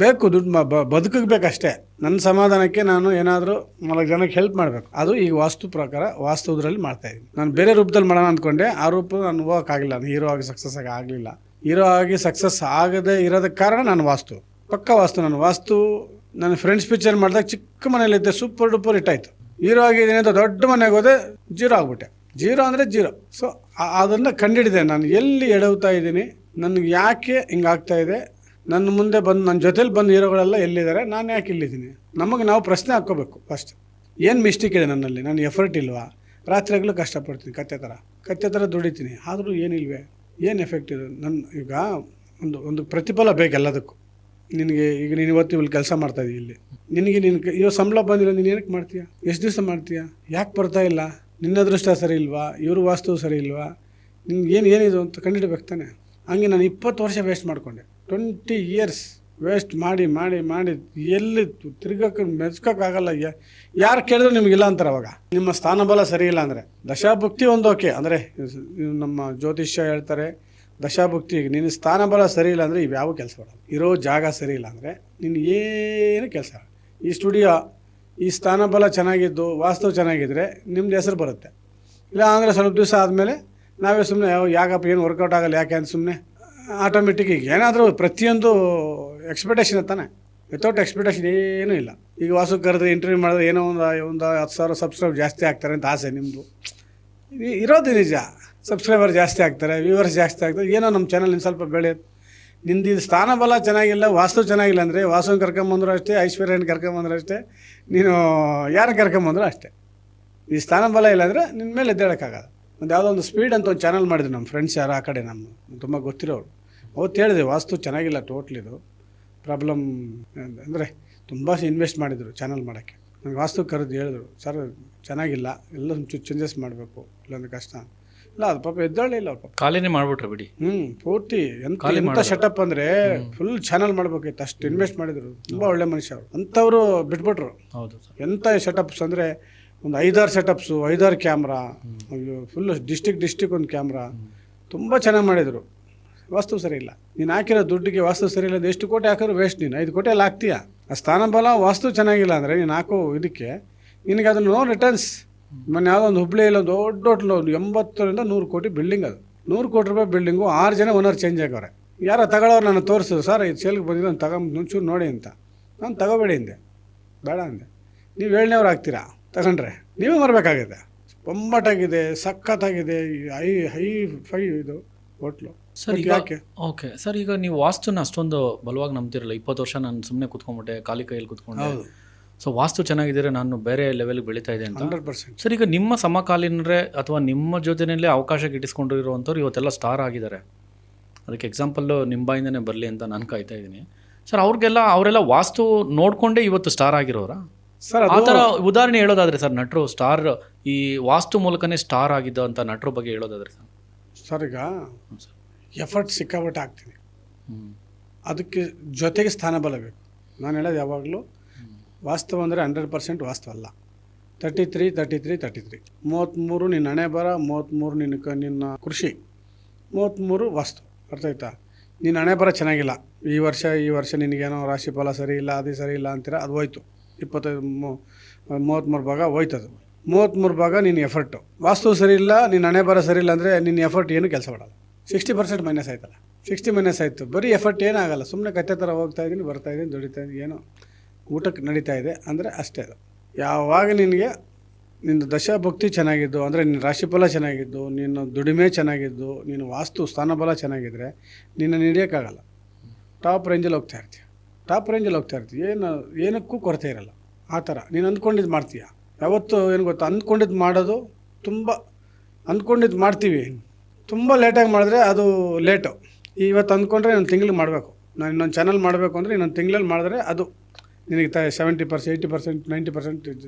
ಬೇಕು, ದುಡ್ಡು ಬದುಕಿಗೆ ಬೇಕಷ್ಟೇ. ನನ್ನ ಸಮಾಧಾನಕ್ಕೆ ನಾನು ಏನಾದರೂ 4 ಜನಕ್ಕೆ ಹೆಲ್ಪ್ ಮಾಡಬೇಕು. ಅದು ಈಗ ವಾಸ್ತು ಪ್ರಕಾರ ವಾಸ್ತುದ್ರಲ್ಲಿ ಮಾಡ್ತಾಯಿದ್ದೀನಿ. ನಾನು ಬೇರೆ ರೂಪದಲ್ಲಿ ಮಾಡೋಣ ಅಂದ್ಕೊಂಡೆ, ಆ ರೂಪ ನಾನು ಹೋಗೋಕ್ಕಾಗಿಲ್ಲ. ನಾನು ಹೀರೋ ಆಗಿ ಸಕ್ಸಸ್ ಆಗಲಿಲ್ಲ. ಹೀರೋ ಆಗಿ ಸಕ್ಸಸ್ ಆಗದೇ ಇರೋದಕ್ಕೆ ಕಾರಣ ನಾನು ವಾಸ್ತು, ಪಕ್ಕ ವಾಸ್ತು. ನನ್ನ ಫ್ರೆಂಡ್ಸ್ ಪಿಕ್ಚರ್ ಮಾಡಿದಾಗ ಚಿಕ್ಕ ಮನೇಲಿದ್ದೆ, ಸೂಪರ್ ಡೂಪರ್ ಹಿಟ್ಟಾಯಿತು. ಹೀರೋ ಆಗಿದ್ದೀನಿ ಅಂತ ದೊಡ್ಡ ಮನೆಗೆ ಹೋದೆ, ಜೀರೋ ಆಗ್ಬಿಟ್ಟೆ. ಜೀರೋ ಅಂದರೆ ಜೀರೋ. ಸೊ ಅದನ್ನು ಕಂಡಿಡಿದೆ ನಾನು, ಎಲ್ಲಿ ಎಡವ್ತಾ ಇದ್ದೀನಿ, ನನಗೆ ಯಾಕೆ ಹಿಂಗಾಗ್ತಾ ಇದೆ, ನನ್ನ ಮುಂದೆ ಬಂದು ನನ್ನ ಜೊತೇಲಿ ಬಂದು ಹೀರೋಗಳೆಲ್ಲ ಎಲ್ಲಿದ್ದಾರೆ, ನಾನು ಯಾಕೆ ಇಲ್ಲಿದ್ದೀನಿ. ನಾವು ಪ್ರಶ್ನೆ ಹಾಕ್ಕೋಬೇಕು ಫಸ್ಟ್. ಏನು ಮಿಸ್ಟೇಕ್ ಇದೆ ನನ್ನಲ್ಲಿ, ನಾನು ಎಫರ್ಟ್ ಇಲ್ವಾ, ರಾತ್ರಿಯಾಗಲೂ ಕಷ್ಟಪಡ್ತೀನಿ, ಕತ್ತೆ ಥರ ದುಡಿತೀನಿ, ಆದರೂ ಏನಿಲ್ವೇ, ಏನು ಎಫೆಕ್ಟ್ ಇದೆ ಈಗ ಒಂದು ಪ್ರತಿಫಲ ಬೇಕು ಎಲ್ಲದಕ್ಕೂ. ನೀನು ಇವತ್ತು ಇಲ್ಲಿ ಕೆಲಸ ಮಾಡ್ತಾಯಿದ್ದೀವಿ, ಇಲ್ಲಿ ಇವಾಗ ಸಂಬಳ ಬಂದಿಲ್ಲ, ನೀನು ಏನಕ್ಕೆ ಮಾಡ್ತೀಯ, ಎಷ್ಟು ದಿವಸ ಮಾಡ್ತೀಯ, ಯಾಕೆ ಬರ್ತಾ ಇಲ್ಲ, ನಿನ್ನ ಅದೃಷ್ಟ ಸರಿ ಇಲ್ವಾ, ಇವ್ರ ವಾಸ್ತು ಸರಿ ಇಲ್ವಾ, ನಿನ್ಗೆ ಏನಿದು ಅಂತ ಕಂಡುಹಿಡಬೇಕು ತಾನೆ. ಹಂಗೆ ನಾನು 20 ವರ್ಷ ವೇಸ್ಟ್ ಮಾಡಿಕೊಂಡೆ, 20 years ವೇಸ್ಟ್ ಮಾಡಿ ಎಲ್ಲಿ ತಿರ್ಗಕ್ಕೆ ಮೆಚ್ಕೋಕ್ಕಾಗಲ್ಲ. ಯಾರು ಕೇಳಿದ್ರು ನಿಮಗಿಲ್ಲ ಅಂತಾರೆ. ಅವಾಗ ನಿಮ್ಮ ಸ್ಥಾನಬಲ ಸರಿ ಇಲ್ಲ ಅಂದರೆ, ದಶಾಭುಕ್ತಿ ಒಂದು ಓಕೆ ಅಂದರೆ ನಮ್ಮ ಜ್ಯೋತಿಷ್ಯ ಹೇಳ್ತಾರೆ, ದಶಾಭುಕ್ತಿ ನಿನ್ನ ಸ್ಥಾನಬಲ ಸರಿ ಇಲ್ಲ ಅಂದರೆ ಇವ್ಯಾವ ಕೆಲಸ ಮಾಡಲ್ಲ. ಇರೋ ಜಾಗ ಸರಿ ಇಲ್ಲ ಅಂದರೆ ನಿನ್ನ ಏನು ಕೆಲಸ. ಈ ಸ್ಟುಡಿಯೋ, ಈ ಸ್ಥಾನಬಲ ಚೆನ್ನಾಗಿದ್ದು ವಾಸ್ತು ಚೆನ್ನಾಗಿದ್ದರೆ ನಿಮ್ದು ಹೆಸರು ಬರುತ್ತೆ. ಇಲ್ಲ ಅಂದರೆ ಸ್ವಲ್ಪ ದಿವಸ ಆದಮೇಲೆ ನಾವೇ ಸುಮ್ಮನೆ ಯಾಕಪ್ಪ ಏನು ವರ್ಕೌಟ್ ಆಗಲ್ಲ ಯಾಕೆ ಅಂತ ಸುಮ್ಮನೆ ಆಟೋಮೆಟಿಕ್. ಈಗ ಏನಾದರೂ ಪ್ರತಿಯೊಂದು ಎಕ್ಸ್ಪೆಕ್ಟೇಷನ್ ತಾನೆ, ವಿತೌಟ್ ಎಕ್ಸ್ಪೆಕ್ಟೇಷನ್ ಏನೂ ಇಲ್ಲ. ಈಗ ವಾಸು ಕರೆದ್ರೆ ಇಂಟರ್ವ್ಯೂ ಮಾಡಿದ್ರೆ ಏನೋ ಒಂದು 10,000 ಸಬ್ಸ್ಕ್ರೈಬ್ ಜಾಸ್ತಿ ಆಗ್ತಾರೆ ಅಂತ ಆಸೆ ನಿಮ್ಮದು. ಇರೋದು ನಿಜ, ಸಬ್ಸ್ಕ್ರೈಬರ್ ಜಾಸ್ತಿ ಆಗ್ತಾರೆ, ವ್ಯೂವರ್ಸ್ ಜಾಸ್ತಿ ಆಗ್ತಾರೆ, ಏನೋ ನಮ್ಮ ಚಾನಲ್ ಇನ್ನು ಸ್ವಲ್ಪ ಬೆಳೆಯುತ್ತೆ. ನಿಂದು ಸ್ಥಾನಬಲ ಚೆನ್ನಾಗಿಲ್ಲ, ವಾಸ್ತು ಚೆನ್ನಾಗಿಲ್ಲ ಅಂದರೆ ವಾಸುನ ಕರ್ಕೊಂಬಂದ್ರು ಅಷ್ಟೇ, ಐಶ್ವರ್ಯನ ಕರ್ಕೊಂಬಂದ್ರು ಅಷ್ಟೇ, ನೀನು ಯಾರನ್ನ ಕರ್ಕೊಂಬಂದ್ರು ಅಷ್ಟೇ. ಈ ಸ್ಥಾನಬಲ ಇಲ್ಲ ಅಂದರೆ ನಿನ್ನ ಮೇಲೆ ಎದ್ದೇಳೋಕ್ಕಾಗಲ್ಲ. ಒಂದು ಯಾವುದೋ ಒಂದು ಸ್ಪೀಡ್ ಅಂತ ಒಂದು ಚಾನಲ್ ಮಾಡಿದ್ರು ನಮ್ಮ ಫ್ರೆಂಡ್ಸ್ ಯಾರು ಆ ಕಡೆ, ನಮ್ಮ ತುಂಬ ಗೊತ್ತಿರೋರು. ಅವತ್ತು ಹೇಳಿದೆ ವಾಸ್ತು ಚೆನ್ನಾಗಿಲ್ಲ, ಟೋಟ್ಲಿದು ಪ್ರಾಬ್ಲಮ್ ಅಂದರೆ ತುಂಬ ಇನ್ವೆಸ್ಟ್ ಮಾಡಿದರು ಚಾನಲ್ ಮಾಡೋಕ್ಕೆ. ನನಗೆ ವಾಸ್ತು ಕರೆದು ಹೇಳಿದ್ರು, ಸರ್ ಚೆನ್ನಾಗಿಲ್ಲ, ಎಲ್ಲ ಒಂಚೂರು ಚೇಂಜಸ್ ಮಾಡಬೇಕು, ಇಲ್ಲಾಂದ್ರೆ ಕಷ್ಟ. ಇಲ್ಲ ಅದು ಪಾಪ ಎದ್ದೇಳೇ ಇಲ್ಲ, ಅವ್ರು ಪಾಪ ಖಾಲಿನೇ ಮಾಡ್ಬಿಟ್ರೆ ಬಿಡಿ. ಪೂರ್ತಿ ಎಂಥ ಸೆಟಪ್ ಅಂದರೆ ಫುಲ್ ಚಾನಲ್ ಮಾಡ್ಬೇಕಿತ್ತು, ಅಷ್ಟು ಇನ್ವೆಸ್ಟ್ ಮಾಡಿದ್ರು. ತುಂಬ ಒಳ್ಳೆ ಮನುಷ್ಯ ಅವರು. ಅಂಥವ್ರು ಬಿಟ್ಬಿಟ್ರು. ಹೌದು, ಎಂಥ ಸೆಟಪ್ಸ್ ಅಂದರೆ ಒಂದು 5-6 ಸೆಟಪ್ಸು, 5-6 ಕ್ಯಾಮ್ರಾ, ಫುಲ್ಲು ಡಿಸ್ಟಿಕ್ ಒಂದು ಕ್ಯಾಮ್ರಾ, ತುಂಬ ಚೆನ್ನಾಗಿ ಮಾಡಿದರು. ವಾಸ್ತು ಸರಿ ಇಲ್ಲ. ನೀನು ಹಾಕಿರೋ ದುಡ್ಡಿಗೆ ವಾಸ್ತು ಸರಿ ಇಲ್ಲ, ಎಷ್ಟು ಕೋಟಿ ಹಾಕಿದ್ರು ವೇಸ್ಟ್. ನೀನು 5 ಕೋಟಿ ಅಲ್ಲಿ ಹಾಕ್ತೀಯ, ಆ ಸ್ಥಾನಬಲ ವಾಸ್ತು ಚೆನ್ನಾಗಿಲ್ಲ ಅಂದರೆ ನೀನು ಹಾಕೋ ಇದಕ್ಕೆ ನಿನಗೆ ಅದನ್ನು ನೋ ರಿಟರ್ನ್ಸ್. ಮೊನ್ನೆ ಯಾವುದೋ ಒಂದು ಹುಬ್ಳಿಯಲ್ಲಿ ಒಂದು ದೊಡ್ಡ ಹೋಟ್ಲು, 80ರಿಂದ 100 ಕೋಟಿ ಬಿಲ್ಡಿಂಗ್, ಅದು 100 ಕೋಟಿ ರೂಪಾಯಿ ಬಿಲ್ಡಿಂಗು. 6 ಜನ ಓನರ್ ಚೇಂಜ್ ಆಗವ್ರೆ. ಯಾರೋ ತಗೊಳ್ಳೋರು ನಾನು ತೋರಿಸಿದ್ರು, ಸರ್ ಇದು ಸೇಲ್ಗೆ ಬಂದಿದ್ದು ನಾನು ಒಂಚೂರು ನೋಡಿ ಅಂತ. ನಾನು ತಗೋಬೇಡಿ ಅಂದೆ, ಬೇಡ ಅಂದೆ. ನೀವು 7ನೇವ್ರು ಆಗ್ತೀರಾ, ತಗೊಂಡ್ರೆ ನೀವೇ ಮರಬೇಕಾಗಿದೆ. ಬೊಂಬಾಟಾಗಿದೆ, ಸಖತ್ತಾಗಿದೆ, ಹೈ ಫೈ ಇದು ಹೋಟ್ಲು. ಸರ್ ಈಗ ಓಕೆ ಸರ್, ಈಗ ನೀವು ವಾಸ್ತುನ ಅಷ್ಟೊಂದು ಬಲವಾಗಿ ನಂಬ್ತಿರಲ್ಲ. 20 ವರ್ಷ ನಾನು ಸುಮ್ಮನೆ ಕೂತ್ಕೊಂಡ್ಬಿಟ್ಟೆ, ಖಾಲಿ ಕೈಯಲ್ಲಿ ಕೂತ್ಕೊಂಡೆ. ಸೊ ವಾಸ್ತು ಚೆನ್ನಾಗಿದ್ದರೆ ನಾನು ಬೇರೆ ಲೆವೆಲ್ಗೆ ಬೆಳೀತಾ ಇದೆ ಅಂತ. 100%. ಸರ್ ಈಗ ನಿಮ್ಮ ಸಮಕಾಲೀನರೇ ಅಥವಾ ನಿಮ್ಮ ಜೊತೆಯಲ್ಲೇ ಅವಕಾಶ ಗಿಟ್ಟಿಸ್ಕೊಂಡಿರುವಂಥವ್ರು ಇವತ್ತೆಲ್ಲ ಸ್ಟಾರ್ ಆಗಿದ್ದಾರೆ. ಅದಕ್ಕೆ ಎಕ್ಸಾಂಪಲ್ಲು ನಿಮ್ಮ ಬಾಯಿಂದನೇ ಬರಲಿ ಅಂತ ನಾನು ಕಾಯ್ತಾ ಇದ್ದೀನಿ. ಸರ್ ಅವರೆಲ್ಲ ವಾಸ್ತು ನೋಡಿಕೊಂಡೇ ಇವತ್ತು ಸ್ಟಾರ್ ಆಗಿರೋರಾ? ಸರ್ ಆ ಥರ ಉದಾಹರಣೆ ಹೇಳೋದಾದರೆ ಸರ್, ನಟರು ಸ್ಟಾರ್ ಈ ವಾಸ್ತು ಮೂಲಕನೇ ಸ್ಟಾರ್ ಆಗಿದ್ದ ಅಂತ ನಟರ ಬಗ್ಗೆ ಹೇಳೋದಾದರೆ ಸರ್, ಈಗ ಎಫರ್ಟ್ ಸಿಕ್ಕಾಪಟ್ಟೆ ಆಗ್ತೀನಿ, ಅದಕ್ಕೆ ಜೊತೆಗೆ ಸ್ಥಾನಬಲ ಬೇಕು. ನಾನು ಹೇಳೋದು ಯಾವಾಗಲೂ ವಾಸ್ತವ ಅಂದರೆ 100% ವಾಸ್ತವ ಅಲ್ಲ. 33 33 33 33 ನಿನ್ನ ಹಣೆ ಬರ, 33 ನಿನ್ನ ಕೃಷಿ, 33 ವಾಸ್ತು. ಅರ್ಥ ಆಯ್ತಾ? ನಿನ್ನ ಹಣೆ ಬರ ಚೆನ್ನಾಗಿಲ್ಲ, ಈ ವರ್ಷ ನಿನಗೇನೋ ರಾಶಿ ಫಲ ಸರಿ ಇಲ್ಲ, ಅದು ಸರಿ ಇಲ್ಲ ಅಂತೀರ, ಅದು ಹೋಯ್ತು. 33 ಭಾಗ ಹೋಯ್ತದು. 33 ಭಾಗ ನಿನ್ನ ಎಫರ್ಟು. ವಾಸ್ತು ಸರಿ ಇಲ್ಲ, ನಿನ್ನ ಹಣೆ ಬರ ಸರಿ ಇಲ್ಲ ಅಂದರೆ ನಿನ್ನ ಎಫರ್ಟ್ ಏನು ಕೆಲಸ ಮಾಡಲ್ಲ. 60% ಮೈನಸ್ ಆಯ್ತಲ್ಲ, 60 ಮೈನಸ್ ಆಯಿತು. ಬರೀ ಎಫರ್ಟ್ ಏನಾಗಲ್ಲ, ಸುಮ್ಮನೆ ಕತ್ತೆ ಥರ ಹೋಗ್ತಾಯಿದ್ದೀನಿ, ಬರ್ತಾಯಿದ್ದೀನಿ, ದುಡಿತಾಯಿದ್ದೀನಿ, ಏನೋ ಊಟಕ್ಕೆ ನಡೀತಾ ಇದೆ ಅಂದರೆ ಅಷ್ಟೇ. ಅದು ಯಾವಾಗ ನಿನಗೆ ನಿನ್ನ ದಶಾಭಕ್ತಿ ಚೆನ್ನಾಗಿದ್ದು, ಅಂದರೆ ನಿನ್ನ ರಾಶಿಫಲ ಚೆನ್ನಾಗಿದ್ದು, ನಿನ್ನ ದುಡಿಮೆ ಚೆನ್ನಾಗಿದ್ದು, ನಿನ್ನ ವಾಸ್ತು ಸ್ಥಾನಬಲ ಚೆನ್ನಾಗಿದ್ದರೆ ನಿನ್ನ ಹಿಡಿಯೋಕ್ಕಾಗಲ್ಲ. ಟಾಪ್ ರೇಂಜಲ್ಲಿ ಹೋಗ್ತಾ ಇರ್ತೀಯ. ಏನಕ್ಕೂ ಕೊರತೆ ಇರಲ್ಲ. ಆ ಥರ ನೀನು ಅಂದ್ಕೊಂಡಿದ್ದು ಮಾಡ್ತೀಯ. ಯಾವತ್ತು ಏನು ಗೊತ್ತಾ, ಅಂದ್ಕೊಂಡಿದ್ದು ಮಾಡೋದು ಅಂದ್ಕೊಂಡಿದ್ದು ಮಾಡ್ತೀವಿ. ತುಂಬ ಲೇಟಾಗಿ ಮಾಡಿದ್ರೆ ಅದು ಲೇಟು. ಇವತ್ತು ಅಂದ್ಕೊಂಡ್ರೆ ಇನ್ನೊಂದು ತಿಂಗ್ಳಿಗೆ ಮಾಡಬೇಕು. ನಾನು ಇನ್ನೊಂದು ಚಾನಲ್ ಮಾಡಬೇಕು ಅಂದರೆ ಇನ್ನೊಂದು ತಿಂಗಳಲ್ಲಿ ಮಾಡಿದ್ರೆ ಅದು ನಿನಗೆ 70%, 80%, 90%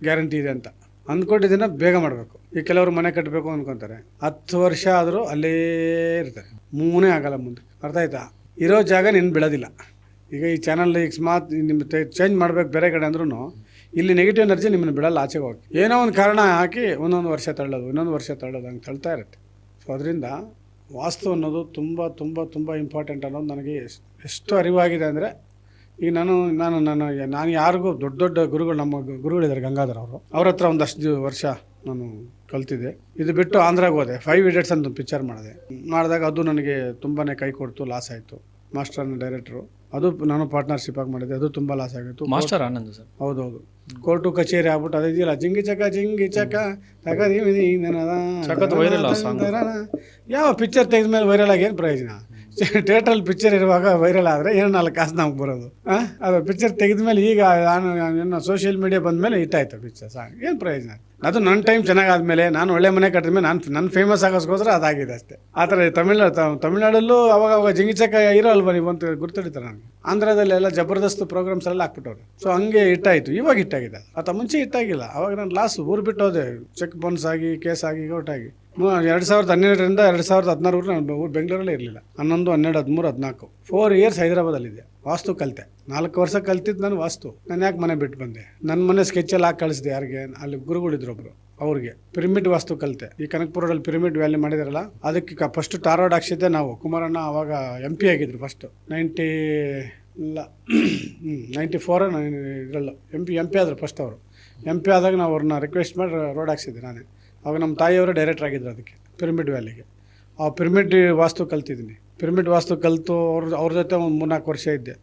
ಗ್ಯಾರಂಟಿ ಇದೆ ಅಂತ. ಅಂದ್ಕೊಂಡಿದ್ದನ್ನು ಬೇಗ ಮಾಡಬೇಕು. ಈ ಕೆಲವರು ಮನೆ ಕಟ್ಟಬೇಕು ಅಂದ್ಕೊತಾರೆ, 10 ವರ್ಷ ಆದರೂ ಅಲ್ಲೇ ಇರ್ತಾರೆ, ಮೂನೇ ಆಗಲ್ಲ ಮುಂದೆ. ಅರ್ಥ ಆಯ್ತಾ? ಇರೋ ಜಾಗ ನಿನ್ನ ಬಿಡೋದಿಲ್ಲ. ಈಗ ಈ ಚಾನಲ್ ಅಕಸ್ಮಾತ್ ನಿಮ್ಮ ಚೇಂಜ್ ಮಾಡಬೇಕು ಬೇರೆ ಕಡೆ ಅಂದ್ರೂ ಇಲ್ಲಿ ನೆಗೆಟಿವ್ ಎನರ್ಜಿ ನಿಮ್ಮನ್ನು ಬಿಡಲ್ಲ ಆಚೆಗೆ ಹೋಗಿ. ಏನೋ ಒಂದು ಕಾರಣ ಹಾಕಿ ಇನ್ನೊಂದು ವರ್ಷ ತಳ್ಳೋದು ಹಂಗೆ ತಳ್ತಾ ಇರುತ್ತೆ. ಸೊ ಅದರಿಂದ ವಾಸ್ತು ಅನ್ನೋದು ತುಂಬ ತುಂಬ ತುಂಬ ಇಂಪಾರ್ಟೆಂಟ್ ಅನ್ನೋದು ನನಗೆ ಎಷ್ಟು ಅರಿವಾಗಿದೆ ಅಂದರೆ, ಈಗ ನಾನು ಯಾರಿಗೂ ದೊಡ್ಡ ಗುರುಗಳು, ನಮ್ಮ ಗುರುಗಳಿದ್ದಾರೆ ಗಂಗಾಧರ್ ಅವರು, ಅವ್ರ ಹತ್ರ ಒಂದಷ್ಟು ವರ್ಷ ನಾನು ಕಲ್ತಿದ್ದೆ. ಇದು ಬಿಟ್ಟು ಆಂಧ್ರಾಗೆ ಹೋದೆ, 5 Idiots ಅಂತ ಒಂದು ಪಿಕ್ಚರ್ ಮಾಡಿದಾಗ ಅದು ನನಗೆ ತುಂಬಾ ಕೈ ಕೊಡ್ತು, ಲಾಸ್ ಆಯಿತು. ಮಾಸ್ಟರ್ ಡೈರೆಕ್ಟ್ರು, ಅದು ನಾನು ಪಾರ್ಟ್ನರ್ಶಿಪ್ ಆಗಿ ಮಾಡಿದ್ದೆ, ಅದು ತುಂಬ ಲಾಸ್ ಆಗಿತ್ತು. Master Anand sir. ಹೌದೌದು. ಕೋರ್ಟು ಕಚೇರಿ ಆಗ್ಬಿಟ್ಟು ಅದು ಇದೆಯಲ್ಲ, ಜಿಂಗಿ ಚಕ ಯಾವ ಪಿಕ್ಚರ್ ತೆಗೆದ ಮೇಲೆ ವೈರಲ್ ಆಗಿ ಏನು ಪ್ರಯೋಜನ? ಥಿಯೇಟ್ರಲ್ಲಿ ಪಿಕ್ಚರ್ ಇರುವಾಗ ವೈರಲ್ ಆದರೆ ಏನೋ 4 ಕಾಸು ನಮ್ಗೆ ಬರೋದು. ಅದು ಪಿಕ್ಚರ್ ತೆಗೆದ ಮೇಲೆ ಈಗ ನಾನು ಸೋಷಿಯಲ್ ಮೀಡಿಯಾ ಬಂದ ಮೇಲೆ ಹಿಟ್ಟಾಯ್ತು ಪಿಕ್ಚರ್, ಏನು ಪ್ರಯೋಜನ? ಅದು ನನ್ನ ಟೈಮ್ ಚೆನ್ನಾಗಾದ್ಮೇಲೆ, ನಾನು ಒಳ್ಳೆ ಮನೆ ಕಟ್ಟಿದ ಮೇಲೆ ನನ್ನ ಫೇಮಸ್ ಆಗೋಸ್ಕೋಸ್ಕರ ಅದಾಗಿದೆ ಅಷ್ಟೇ. ಆ ಥರ ತಮಿಳ್ನಾಡಲ್ಲೂ ಅವಾಗ ಜಿಂಗಿಚಕ ಹೀರೋ ಅಲ್ವಾ ನೀವು ಅಂತ ಗುರ್ತಿಡ್ತಾರೆ ನನಗೆ. ಆಂಧ್ರದಲ್ಲೆಲ್ಲ ಜಬರ್ದಸ್ತ್ ಪ್ರೋಗ್ರಾಮ್ಸ್ ಎಲ್ಲ ಹಾಕ್ಬಿಟ್ಟವ್ರೆ. ಸೊ ಹಂಗೆ ಹಿಟ್ಟಾಯಿತು. ಇವಾಗ ಹಿಟ್ಟಾಗಿದೆ, ಮುಂಚೆ ಹಿಟ್ಟಾಗಿಲ್ಲ. ಅವಾಗ ನಾನು ಲಾಸ್ ಊರು ಬಿಟ್ಟು ಹೋದೆ, ಚೆಕ್ ಬೌನ್ಸ್ ಆಗಿ, ಕೇಸ್ ಆಗಿ, ಔಟಾಗಿ. 2012ರಿಂದ 2016 ನಾನು ಬೆಂಗಳೂರಲ್ಲೇ ಇರಲಿಲ್ಲ. 11, 12, 13, 14 4 ಇಯರ್ಸ್ ಹೈದರಾಬಾದಲ್ಲಿದ್ದೆ. ವಾಸ್ತು ಕಲಿತೆ. 4 ವರ್ಷ ಕಲ್ತಿದ್ದು ನಾನು ವಾಸ್ತು. ನಾನು ಯಾಕೆ ಮನೆ ಬಿಟ್ಟು ಬಂದೆ? ನನ್ನ ಮನೆ ಸ್ಕೆಚಲ್ಲಿ ಹಾಕಿ ಕಳಿಸಿದೆ ಯಾರಿಗೆ, ಅಲ್ಲಿ ಗುರುಗಳಿದ್ರು ಒಬ್ಬರು, ಅವ್ರಿಗೆ ಪಿರಮಿಡ್ ವಾಸ್ತು ಕಲಿತೆ. ಈ ಕನಕಪುರದಲ್ಲಿ ಪಿರಮಿಡ್ ವ್ಯಾಲಿ ಮಾಡಿದಾರಲ್ಲ, ಅದಕ್ಕೆ ಫಸ್ಟ್ ಟಾರ್ವಾಡ್ ಹಾಕ್ಸಿದ್ದೆ ನಾವು. ಕುಮಾರಣ್ಣ ಅವಾಗ MP ಆಗಿದ್ರು ಫಸ್ಟ್ 94 ಇದರಲ್ಲ MP ಆದರು ಫಸ್ಟ್. ಅವರು MP ಆದಾಗ ನಾವು ಅವ್ರನ್ನ ರಿಕ್ವೆಸ್ಟ್ ಮಾಡಿ ರೋಡ್ ಹಾಕ್ಸಿದ್ದೆ ನಾನೇ. ಅವಾಗ ನಮ್ಮ ತಾಯಿಯವರು ಡೈರೆಕ್ಟರ್ ಆಗಿದ್ರು ಅದಕ್ಕೆ, ಪಿರಮಿಡ್ ವ್ಯಾಲಿಗೆ. ಆ ಪಿರಮಿಡ್ ವಾಸ್ತು ಕಲ್ತಿದ್ದೀನಿ. ಪಿರಮಿಡ್ ವಾಸ್ತು ಕಲಿತು ಅವ್ರ ಜೊತೆ ಒಂದು 3-4 ವರ್ಷ ಇದ್ದೆ.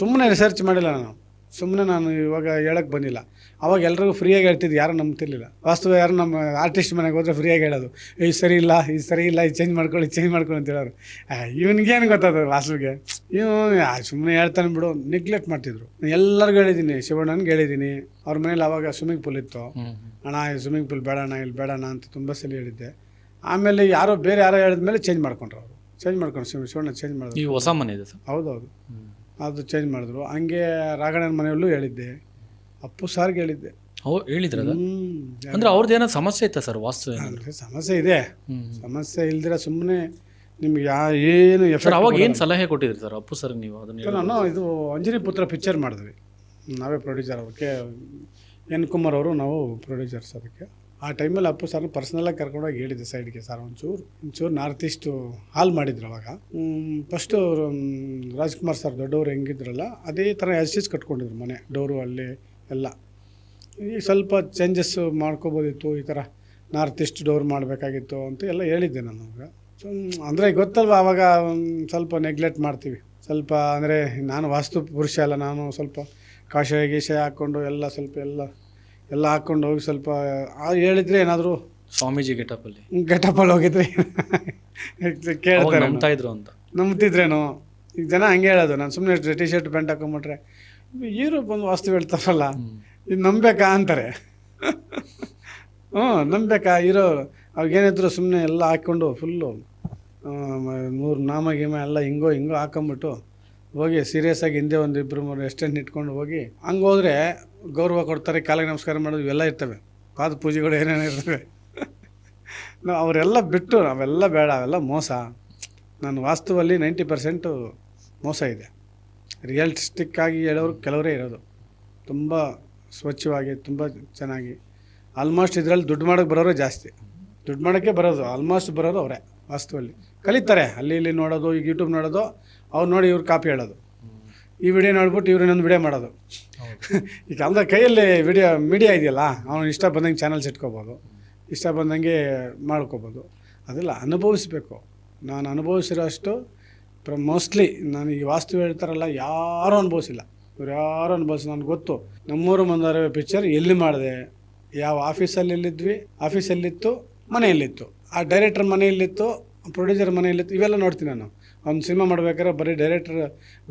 ಸುಮ್ಮನೆ ರಿಸರ್ಚ್ ಮಾಡಿಲ್ಲ ನಾನು ಇವಾಗ ಹೇಳಕ್ಕೆ ಬಂದಿಲ್ಲ. ಅವಾಗ ಎಲ್ರಿಗೂ ಫ್ರೀಯಾಗಿ ಹೇಳ್ತಿದ್ದು, ಯಾರು ನಂಬ್ತಿರ್ಲಿಲ್ಲ. ವಾಸ್ತು ಯಾರು ನಮ್ಮ ಆರ್ಟಿಸ್ಟ್ ಮನೆಗೆ ಹೋದರೆ ಫ್ರೀಯಾಗಿ ಹೇಳೋದು, ಇದು ಸರಿ ಇಲ್ಲ, ಇದು ಚೇಂಜ್ ಮಾಡ್ಕೊಳ್ಳಿ ಅಂತ ಹೇಳೋರು. ಇವನಿಗೇನು ಗೊತ್ತದ ವಾಸ್ತುಗೆ, ಸುಮ್ಮನೆ ಹೇಳ್ತಾನೆ ಬಿಡು, ನೆಗ್ಲೆಕ್ಟ್ ಮಾಡ್ತಿದ್ರು. ಎಲ್ಲರಿಗೂ ಹೇಳಿದ್ದೀನಿ, ಶಿವಣ್ಣನಿಗೆ ಹೇಳಿದ್ದೀನಿ. ಅವ್ರ ಮನೇಲಿ ಅವಾಗ ಸ್ವಿಮ್ಮಿಂಗ್ ಪೂಲ್ ಇತ್ತು. ಅಣ್ಣ ಸ್ವಿಮ್ಮಿಂಗ್ ಪೂಲ್ ಬೇಡಣ್ಣ, ಇಲ್ಲಿ ಬೇಡಣ್ಣ ಅಂತ ತುಂಬ ಸಲ ಹೇಳಿದ್ದೆ. ಆಮೇಲೆ ಬೇರೆ ಯಾರೋ ಹೇಳಿದ್ಮೇಲೆ ಚೇಂಜ್ ಮಾಡ್ಕೊಂಡ್ರು. ಅವರು ಶಿವಣ್ಣ ಚೇಂಜ್ ಮಾಡಿದ್ರು. ಈ ಹೊಸ ಮನೆ ಇದೆ ಸರ್. ಹೌದೌದು, ಅದು ಚೇಂಜ್ ಮಾಡಿದ್ರು. ಹಂಗೆ ರಾಘಣ್ಣನ ಮನೆಯಲ್ಲೂ ಹೇಳಿದ್ದೆ, ಅಪ್ಪು ಸಾರ್ಗೆ ಹೇಳಿದ್ದೆ. ಹೇಳಿದ್ರ ಅಂದ್ರೆ ಅವ್ರದ್ದು ಏನೋ ಸಮಸ್ಯೆ ಇತ್ತ ಸರ್? ವಾಸ್ತು ಸಮಸ್ಯೆ ಇದೆ. ಸಮಸ್ಯೆ ಇಲ್ದಿರ ಸುಮ್ಮನೆ ನಿಮ್ಗೆ ಏನು ಎಫೆಕ್ಟ್. ಅವಾಗ ಏನು ಸಲಹೆ ಕೊಟ್ಟಿದ್ರಿ ಸರ್ ಅಪ್ಪು ಸರ್ ನೀವು? ಅದನ್ನ ನಾನು ಇದು ಅಂಜನಿ ಪುತ್ರ ಪಿಕ್ಚರ್ ಮಾಡಿದ್ವಿ, ನಾವೇ ಪ್ರೊಡ್ಯೂಸರ್. ಅದಕ್ಕೆ N. ಕುಮಾರ್ ಅವರು ನಾವು ಪ್ರೊಡ್ಯೂಸರ್ಸ್. ಅದಕ್ಕೆ ಆ ಟೈಮಲ್ಲಿ ಅಪ್ಪು ಸರ್ನ ಪರ್ಸ್ನಲಾಗಿ ಕರ್ಕೊಂಡೋಗಿ ಹೇಳಿದ್ದೆ ಸೈಡ್ಗೆ, ಸರ್ ಒಂಚೂರು ನಾರ್ತ್ ಈಸ್ಟು ಹಾಲ್ ಮಾಡಿದ್ರು. ಅವಾಗ ಫಸ್ಟು ರಾಜ್ಕುಮಾರ್ ಸರ್ ದೊಡ್ಡವರು ಹೆಂಗಿದ್ರಲ್ಲ ಅದೇ ಥರ ಎಸ್ಟೀಸ್ ಕಟ್ಕೊಂಡಿದ್ರು ಮನೆ, ಡೋರು ಅಲ್ಲಿ ಎಲ್ಲ. ಈಗ ಸ್ವಲ್ಪ ಚೇಂಜಸ್ ಮಾಡ್ಕೋಬೋದಿತ್ತು, ಈ ಥರ ನಾರ್ತ್ ಈಸ್ಟ್ ಡೋರ್ ಮಾಡಬೇಕಾಗಿತ್ತು ಅಂತ ಎಲ್ಲ ಹೇಳಿದ್ದೆ ನಾನು ಅವಾಗ. ಸೊ ಅಂದರೆ ಗೊತ್ತಲ್ವ, ಆವಾಗ ಸ್ವಲ್ಪ ನೆಗ್ಲೆಕ್ಟ್ ಮಾಡ್ತೀವಿ ಸ್ವಲ್ಪ. ಅಂದರೆ ನಾನು ವಾಸ್ತು ಪುರುಷ ಅಲ್ಲ, ನಾನು ಸ್ವಲ್ಪ ಕಾಷಾಯ ಗೀಷಾಯ ಹಾಕ್ಕೊಂಡು ಎಲ್ಲ ಹಾಕ್ಕೊಂಡು ಹೋಗಿ ಸ್ವಲ್ಪ ಹೇಳಿದ್ರೆ ಏನಾದರೂ ಸ್ವಾಮೀಜಿ ಗೆಟಪಲ್ಲಿ ಹೋಗಿದ್ರೆ ಕೇಳ್ತಾರೆ, ನಂಬ್ತಿದ್ರೇನು. ಈಗ ಜನ ಹಂಗೆ ಹೇಳೋದು, ನಾನು ಸುಮ್ಮನೆ ಟಿ ಶರ್ಟ್ ಪ್ಯಾಂಟ್ ಹಾಕೊಂಬಿಟ್ರೆ ಹೀರೋ ಬಂದು ವಾಸ್ತು ಹೇಳ್ತಾರಲ್ಲ, ಇದು ನಂಬೇಕಾ ಅಂತಾರೆ. ನಂಬೇಕಾ ಹೀರೋ? ಅವಾಗೇನಿದ್ರು ಸುಮ್ಮನೆ ಎಲ್ಲ ಹಾಕ್ಕೊಂಡು ಫುಲ್ಲು 3 ನಾಮ ಗೀಮ ಎಲ್ಲ ಹಿಂಗೋ ಹಾಕೊಂಬಿಟ್ಟು ಹೋಗಿ ಸೀರಿಯಸ್ ಆಗಿ ಹಿಂದೆ 1-2-3 ಎಷ್ಟೆಂಟ್ ಇಟ್ಕೊಂಡು ಹೋಗಿ ಹಂಗೆ ಹೋದರೆ ಗೌರವ ಕೊಡ್ತಾರೆ, ಕಾಲಿಗೆ ನಮಸ್ಕಾರ ಮಾಡೋದು ಇವೆಲ್ಲ ಇರ್ತವೆ, ಪಾದ ಪೂಜೆಗಳು ಏನೇನೋ ಇರ್ತವೆ. ಅವರೆಲ್ಲ ಬಿಟ್ಟು ನಾವೆಲ್ಲ ಬೇಡ, ಅವೆಲ್ಲ ಮೋಸ. ನಾನು ವಾಸ್ತುವಲ್ಲಿ 90% ಮೋಸ ಇದೆ. ರಿಯಲಿಸ್ಟಿಕ್ ಆಗಿ ಹೇಳೋರು ಕೆಲವರೇ ಇರೋದು, ತುಂಬ ಸ್ವಚ್ಛವಾಗಿ ತುಂಬ ಚೆನ್ನಾಗಿ ಆಲ್ಮೋಸ್ಟ್ ಇದರಲ್ಲಿ ದುಡ್ಡು ಮಾಡೋಕ್ಕೆ ಬರೋರು ಜಾಸ್ತಿ, ದುಡ್ಡು ಮಾಡೋಕ್ಕೆ ಬರೋದು ಆಲ್ಮೋಸ್ಟ್ ಬರೋದು ಅವರೇ ವಾಸ್ತುವಲ್ಲಿ. ಕಲಿತಾರೆ ಅಲ್ಲಿ ಇಲ್ಲಿ ನೋಡೋದು, ಈಗ ಯೂಟ್ಯೂಬ್ ನೋಡೋದು, ಅವ್ರು ನೋಡಿ ಇವ್ರು ಕಾಪಿ ಹೇಳೋದು, ಈ ವಿಡಿಯೋ ನೋಡ್ಬಿಟ್ಟು ಇವ್ರು ಇನ್ನೊಂದು ವಿಡಿಯೋ ಮಾಡೋದು. ಈಗ ಅಲ್ದ ಕೈಯಲ್ಲಿ ಮೀಡಿಯಾ ಇದೆಯಲ್ಲ, ಅವನು ಇಷ್ಟ ಬಂದಂಗೆ ಚಾನಲ್ಸ್ ಇಟ್ಕೋಬೋದು, ಇಷ್ಟ ಬಂದಂಗೆ ಮಾಡ್ಕೋಬೋದು. ಅದೆಲ್ಲ ಅನುಭವಿಸ್ಬೇಕು. ನಾನು ಅನುಭವಿಸಿರೋ ಅಷ್ಟು ಮೋಸ್ಟ್ಲಿ ನಾನು ಈ ವಾಸ್ತು ಹೇಳ್ತಾರಲ್ಲ ಯಾರೂ ಅನುಭವಿಸಿಲ್ಲ, ಇವ್ರು ಯಾರು ಅನುಭವಿಸಿ. ನನಗೆ ಗೊತ್ತು ನಮ್ಮೂರು ಮಂದಾರ ಪಿಕ್ಚರ್ ಎಲ್ಲಿ ಮಾಡಿದೆ, ಯಾವ ಆಫೀಸಲ್ಲಿ ಎಲ್ಲಿದ್ವಿ, ಆಫೀಸಲ್ಲಿತ್ತು, ಮನೆಯಲ್ಲಿತ್ತು, ಆ ಡೈರೆಕ್ಟರ್ ಮನೆಯಲ್ಲಿತ್ತು, ಪ್ರೊಡ್ಯೂಸರ್ ಮನೆಯಲ್ಲಿತ್ತು, ಇವೆಲ್ಲ ನೋಡ್ತೀನಿ ನಾನು. ಅವ್ನು ಸಿನಿಮಾ ಮಾಡ್ಬೇಕಾದ್ರೆ ಬರೀ ಡೈರೆಕ್ಟರ್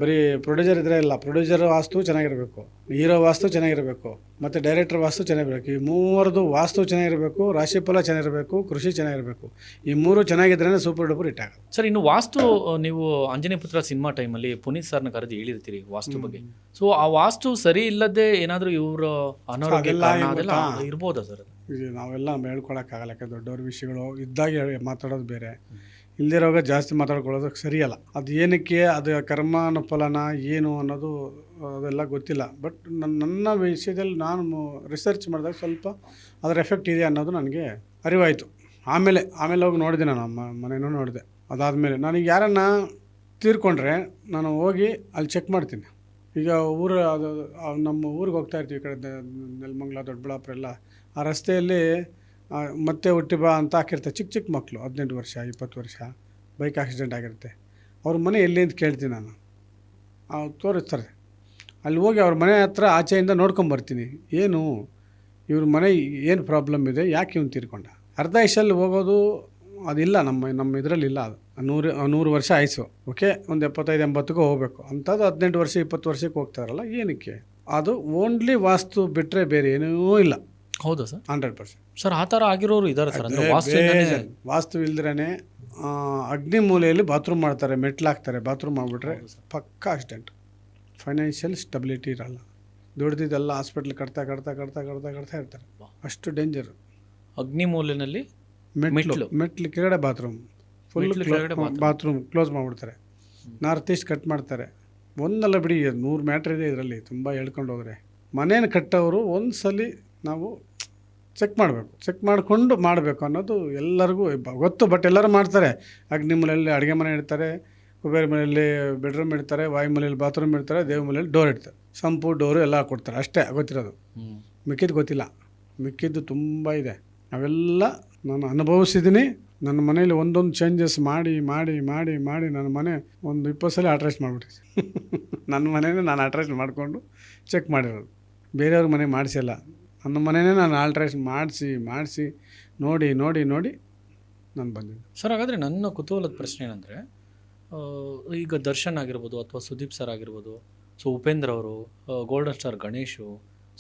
ಬರೀ ಪ್ರೊಡ್ಯೂಸರ್ ಇದ್ರೆ ಇಲ್ಲ, ಪ್ರೊಡ್ಯೂಸರ್ ವಾಸ್ತು ಚೆನ್ನಾಗಿರಬೇಕು, ಹೀರೋ ವಾಸ್ತು ಚೆನ್ನಾಗಿರಬೇಕು, ಮತ್ತು ಡೈರೆಕ್ಟರ್ ವಾಸ್ತು ಚೆನ್ನಾಗಿರಬೇಕು. ಈ ಮೂವರದು ವಾಸ್ತು ಚೆನ್ನಾಗಿರಬೇಕು, ರಾಶಿಫಲ ಚೆನ್ನಾಗಿರಬೇಕು, ಕೃಷಿ ಚೆನ್ನಾಗಿರಬೇಕು. ಈ ಮೂರು ಚೆನ್ನಾಗಿದ್ರೇ ಸೂಪರ್ ಡೂಪರ್ ಹಿಟ್ ಆಗೋದು. ಸರ್, ಇನ್ನು ವಾಸ್ತು ನೀವು ಆಂಜನೇಯ ಪುತ್ರ ಸಿನಿಮಾ ಟೈಮಲ್ಲಿ ಪುನೀತ್ ಸರ್ನ ಕರೆದು ಹೇಳಿರ್ತೀರಿ ವಾಸ್ತು ಬಗ್ಗೆ. ಸೊ ಆ ವಾಸ್ತು ಸರಿ ಇಲ್ಲದೆ ಏನಾದರೂ ಇವರು ಅನಾರೋಗ್ಯ ಕಾರಣ ಅದೆಲ್ಲ ಇರ್ಬೋದಾ ಸರ್? ಇದು ನಾವೆಲ್ಲ ಹೇಳ್ಕೊಳಕ್ಕಾಗಲ್ಲ, ಯಾಕೆ ದೊಡ್ಡವ್ರ ವಿಷಯಗಳು ಇದ್ದಾಗ ಮಾತಾಡೋದು ಬೇರೆ, ಇಲ್ದಿರೋವಾಗ ಜಾಸ್ತಿ ಮಾತಾಡ್ಕೊಳ್ಳೋದಕ್ಕೆ ಸರಿಯಲ್ಲ. ಅದು ಏನಕ್ಕೆ, ಅದು ಕರ್ಮನ ಫಲನ ಏನು ಅನ್ನೋದು ಅದೆಲ್ಲ ಗೊತ್ತಿಲ್ಲ. ಬಟ್ ನನ್ನ ವಿಷಯದಲ್ಲಿ ನಾನು ರಿಸರ್ಚ್ ಮಾಡಿದಾಗ ಸ್ವಲ್ಪ ಅದರ ಎಫೆಕ್ಟ್ ಇದೆ ಅನ್ನೋದು ನನಗೆ ಅರಿವಾಯಿತು. ಆಮೇಲೆ ಹೋಗಿ ನೋಡಿದೆ, ನಾನು ಮನೆಯೂ ನೋಡಿದೆ. ಅದಾದಮೇಲೆ ನನಗೆ ಯಾರನ್ನ ತೀರ್ಕೊಂಡ್ರೆ ನಾನು ಹೋಗಿ ಅಲ್ಲಿ ಚೆಕ್ ಮಾಡ್ತೀನಿ. ಈಗ ಅದು ನಮ್ಮ ಊರಿಗೆ ಹೋಗ್ತಾ ಇರ್ತೀವಿ, ಈ ಕಡೆ ನೆಲಮಂಗಲ, ದೊಡ್ಡಬಳ್ಳಾಪುರ ಎಲ್ಲ, ಆ ರಸ್ತೆಯಲ್ಲಿ ಮತ್ತೆ ಹುಟ್ಟಿ ಬಾ ಅಂತ ಹಾಕಿರ್ತಾರೆ ಚಿಕ್ಕ ಮಕ್ಕಳು, 18 ವರ್ಷ 20 ವರ್ಷ, ಬೈಕ್ ಆಕ್ಸಿಡೆಂಟ್ ಆಗಿರುತ್ತೆ. ಅವ್ರ ಮನೆ ಎಲ್ಲಿ ಅಂತ ಕೇಳ್ತೀನಿ ನಾನು, ತೋರಿಸ್ತಾರೆ. ಅಲ್ಲಿ ಹೋಗಿ ಅವ್ರ ಮನೆ ಹತ್ರ ಆಚೆಯಿಂದ ನೋಡ್ಕೊಂಬರ್ತೀನಿ, ಏನು ಇವ್ರ ಮನೆ ಏನು ಪ್ರಾಬ್ಲಮ್ ಇದೆ, ಯಾಕೆ ಇವ್ನು ತೀರ್ಕೊಂಡ. ಅರ್ಧ ಇಷ್ಟಲ್ಲಿ ಹೋಗೋದು ಅದಿಲ್ಲ, ನಮ್ಮ ಇದರಲ್ಲಿಲ್ಲ. ಅದು 100 ವರ್ಷ ಆಯ್ಸು, ಓಕೆ, ಒಂದು 75-80ಗೂ ಹೋಗಬೇಕು ಅಂಥದ್ದು 18 ವರ್ಷ 20 ವರ್ಷಕ್ಕೆ ಹೋಗ್ತಾರಲ್ಲ, ಏನಕ್ಕೆ? ಅದು ಓನ್ಲಿ ವಾಸ್ತು ಬಿಟ್ಟರೆ ಬೇರೆ ಏನೂ ಇಲ್ಲ. ಹೌದಾ ಸರ್? 100%. ಸರ್, ಆ ಥರ ಆಗಿರೋರು ಇದ್ದಾರೆ ಸರ್. ಅಂದರೆ ವಾಸ್ತು ಇಲ್ದ್ರೇ ಅಗ್ನಿ ಮೂಲೆಯಲ್ಲಿ ಬಾತ್ರೂಮ್ ಮಾಡ್ತಾರೆ, ಮೆಟ್ಲಾಕ್ತಾರೆ, ಬಾತ್ರೂಮ್ ಮಾಡಿಬಿಟ್ರೆ ಪಕ್ಕಾ ಆಕ್ಸಿಡೆಂಟ್. ಫೈನಾನ್ಷಿಯಲ್ ಸ್ಟೆಬಿಲಿಟಿ ಇರಲ್ಲ, ದುಡ್ದಿದ್ದೆಲ್ಲ ಹಾಸ್ಪಿಟ್ಲ್ ಕಟ್ತಾ ಇರ್ತಾರೆ. ಅಷ್ಟು ಡೇಂಜರು. ಅಗ್ನಿ ಮೂಲೆಯಲ್ಲಿ ಮೆಟ್ಲು ಕೆಳಗಡೆ ಬಾತ್ರೂಮ್, ಫುಲ್ ಬಾತ್ರೂಮ್ ಕ್ಲೋಸ್ ಮಾಡಿಬಿಡ್ತಾರೆ. ನಾರ್ತ್ ಈಸ್ಟ್ ಕಟ್ ಮಾಡ್ತಾರೆ. ಒಂದಲ್ಲ ಬಿಡಿ, 100 ಮ್ಯಾಟ್ರ್ ಇದೆ ಇದರಲ್ಲಿ, ತುಂಬ ಹೇಳ್ಕೊಂಡು ಹೋದರೆ. ಮನೇನ ಕಟ್ಟೋರು ಒಂದ್ಸಲಿ ನಾವು ಚೆಕ್ ಮಾಡಬೇಕು, ಚೆಕ್ ಮಾಡಿಕೊಂಡು ಮಾಡಬೇಕು ಅನ್ನೋದು ಎಲ್ಲರಿಗೂ ಗೊತ್ತು. ಬಟ್ ಎಲ್ಲರೂ ಮಾಡ್ತಾರೆ. ಅಗ್ನಿ ಮನೆಯಲ್ಲಿ ಅಡುಗೆ ಮನೆ ಇಡ್ತಾರೆ, ಕುಬೇರ ಮನೆಯಲ್ಲಿ ಬೆಡ್ರೂಮ್ ಇಡ್ತಾರೆ, ವಾಯು ಮನೆಯಲ್ಲಿ ಬಾತ್ರೂಮ್ ಇಡ್ತಾರೆ, ದೇವ ಮನೆಯಲ್ಲಿ ಡೋರ್ ಇಡ್ತಾರೆ, ಸಂಪು ಡೋರು ಎಲ್ಲ ಕೊಡ್ತಾರೆ. ಅಷ್ಟೇ ಗೊತ್ತಿರೋದು, ಮಿಕ್ಕಿದ್ದು ಗೊತ್ತಿಲ್ಲ. ಮಿಕ್ಕಿದ್ದು ತುಂಬ ಇದೆ. ಅವೆಲ್ಲ ನಾನು ಅನುಭವಿಸಿದ್ದೀನಿ. ನನ್ನ ಮನೇಲಿ ಒಂದೊಂದು ಚೇಂಜಸ್ ಮಾಡಿ ನನ್ನ ಮನೆ ಒಂದು 20 ಸಲ ಆಲ್ಟ್ರೇಷನ್ ಮಾಡಿಬಿಟ್ಟಿದ್ದೆ. ನನ್ನ ಮನೇನೇ ನಾನು ಆಲ್ಟ್ರೇಷನ್ ಮಾಡಿಕೊಂಡು ಚೆಕ್ ಮಾಡಿರೋದು, ಬೇರೆಯವ್ರ ಮನೆ ಮಾಡಿಸಿಲ್ಲ. ನನ್ನ ಮನೇನೇ ನಾನು ಆಲ್ಟ್ರೇಷನ್ ಮಾಡಿಸಿ ನೋಡಿ ನಾನು ಬಂದಿದ್ದೆ. ಸರ್, ಹಾಗಾದರೆ ನನ್ನ ಕುತೂಹಲದ ಪ್ರಶ್ನೆ ಏನಂದರೆ, ಈಗ ದರ್ಶನ್ ಆಗಿರ್ಬೋದು ಅಥವಾ ಸುದೀಪ್ ಸರ್ ಆಗಿರ್ಬೋದು, ಸೊ ಉಪೇಂದ್ರ ಅವರು, ಗೋಲ್ಡನ್ ಸ್ಟಾರ್ ಗಣೇಶು,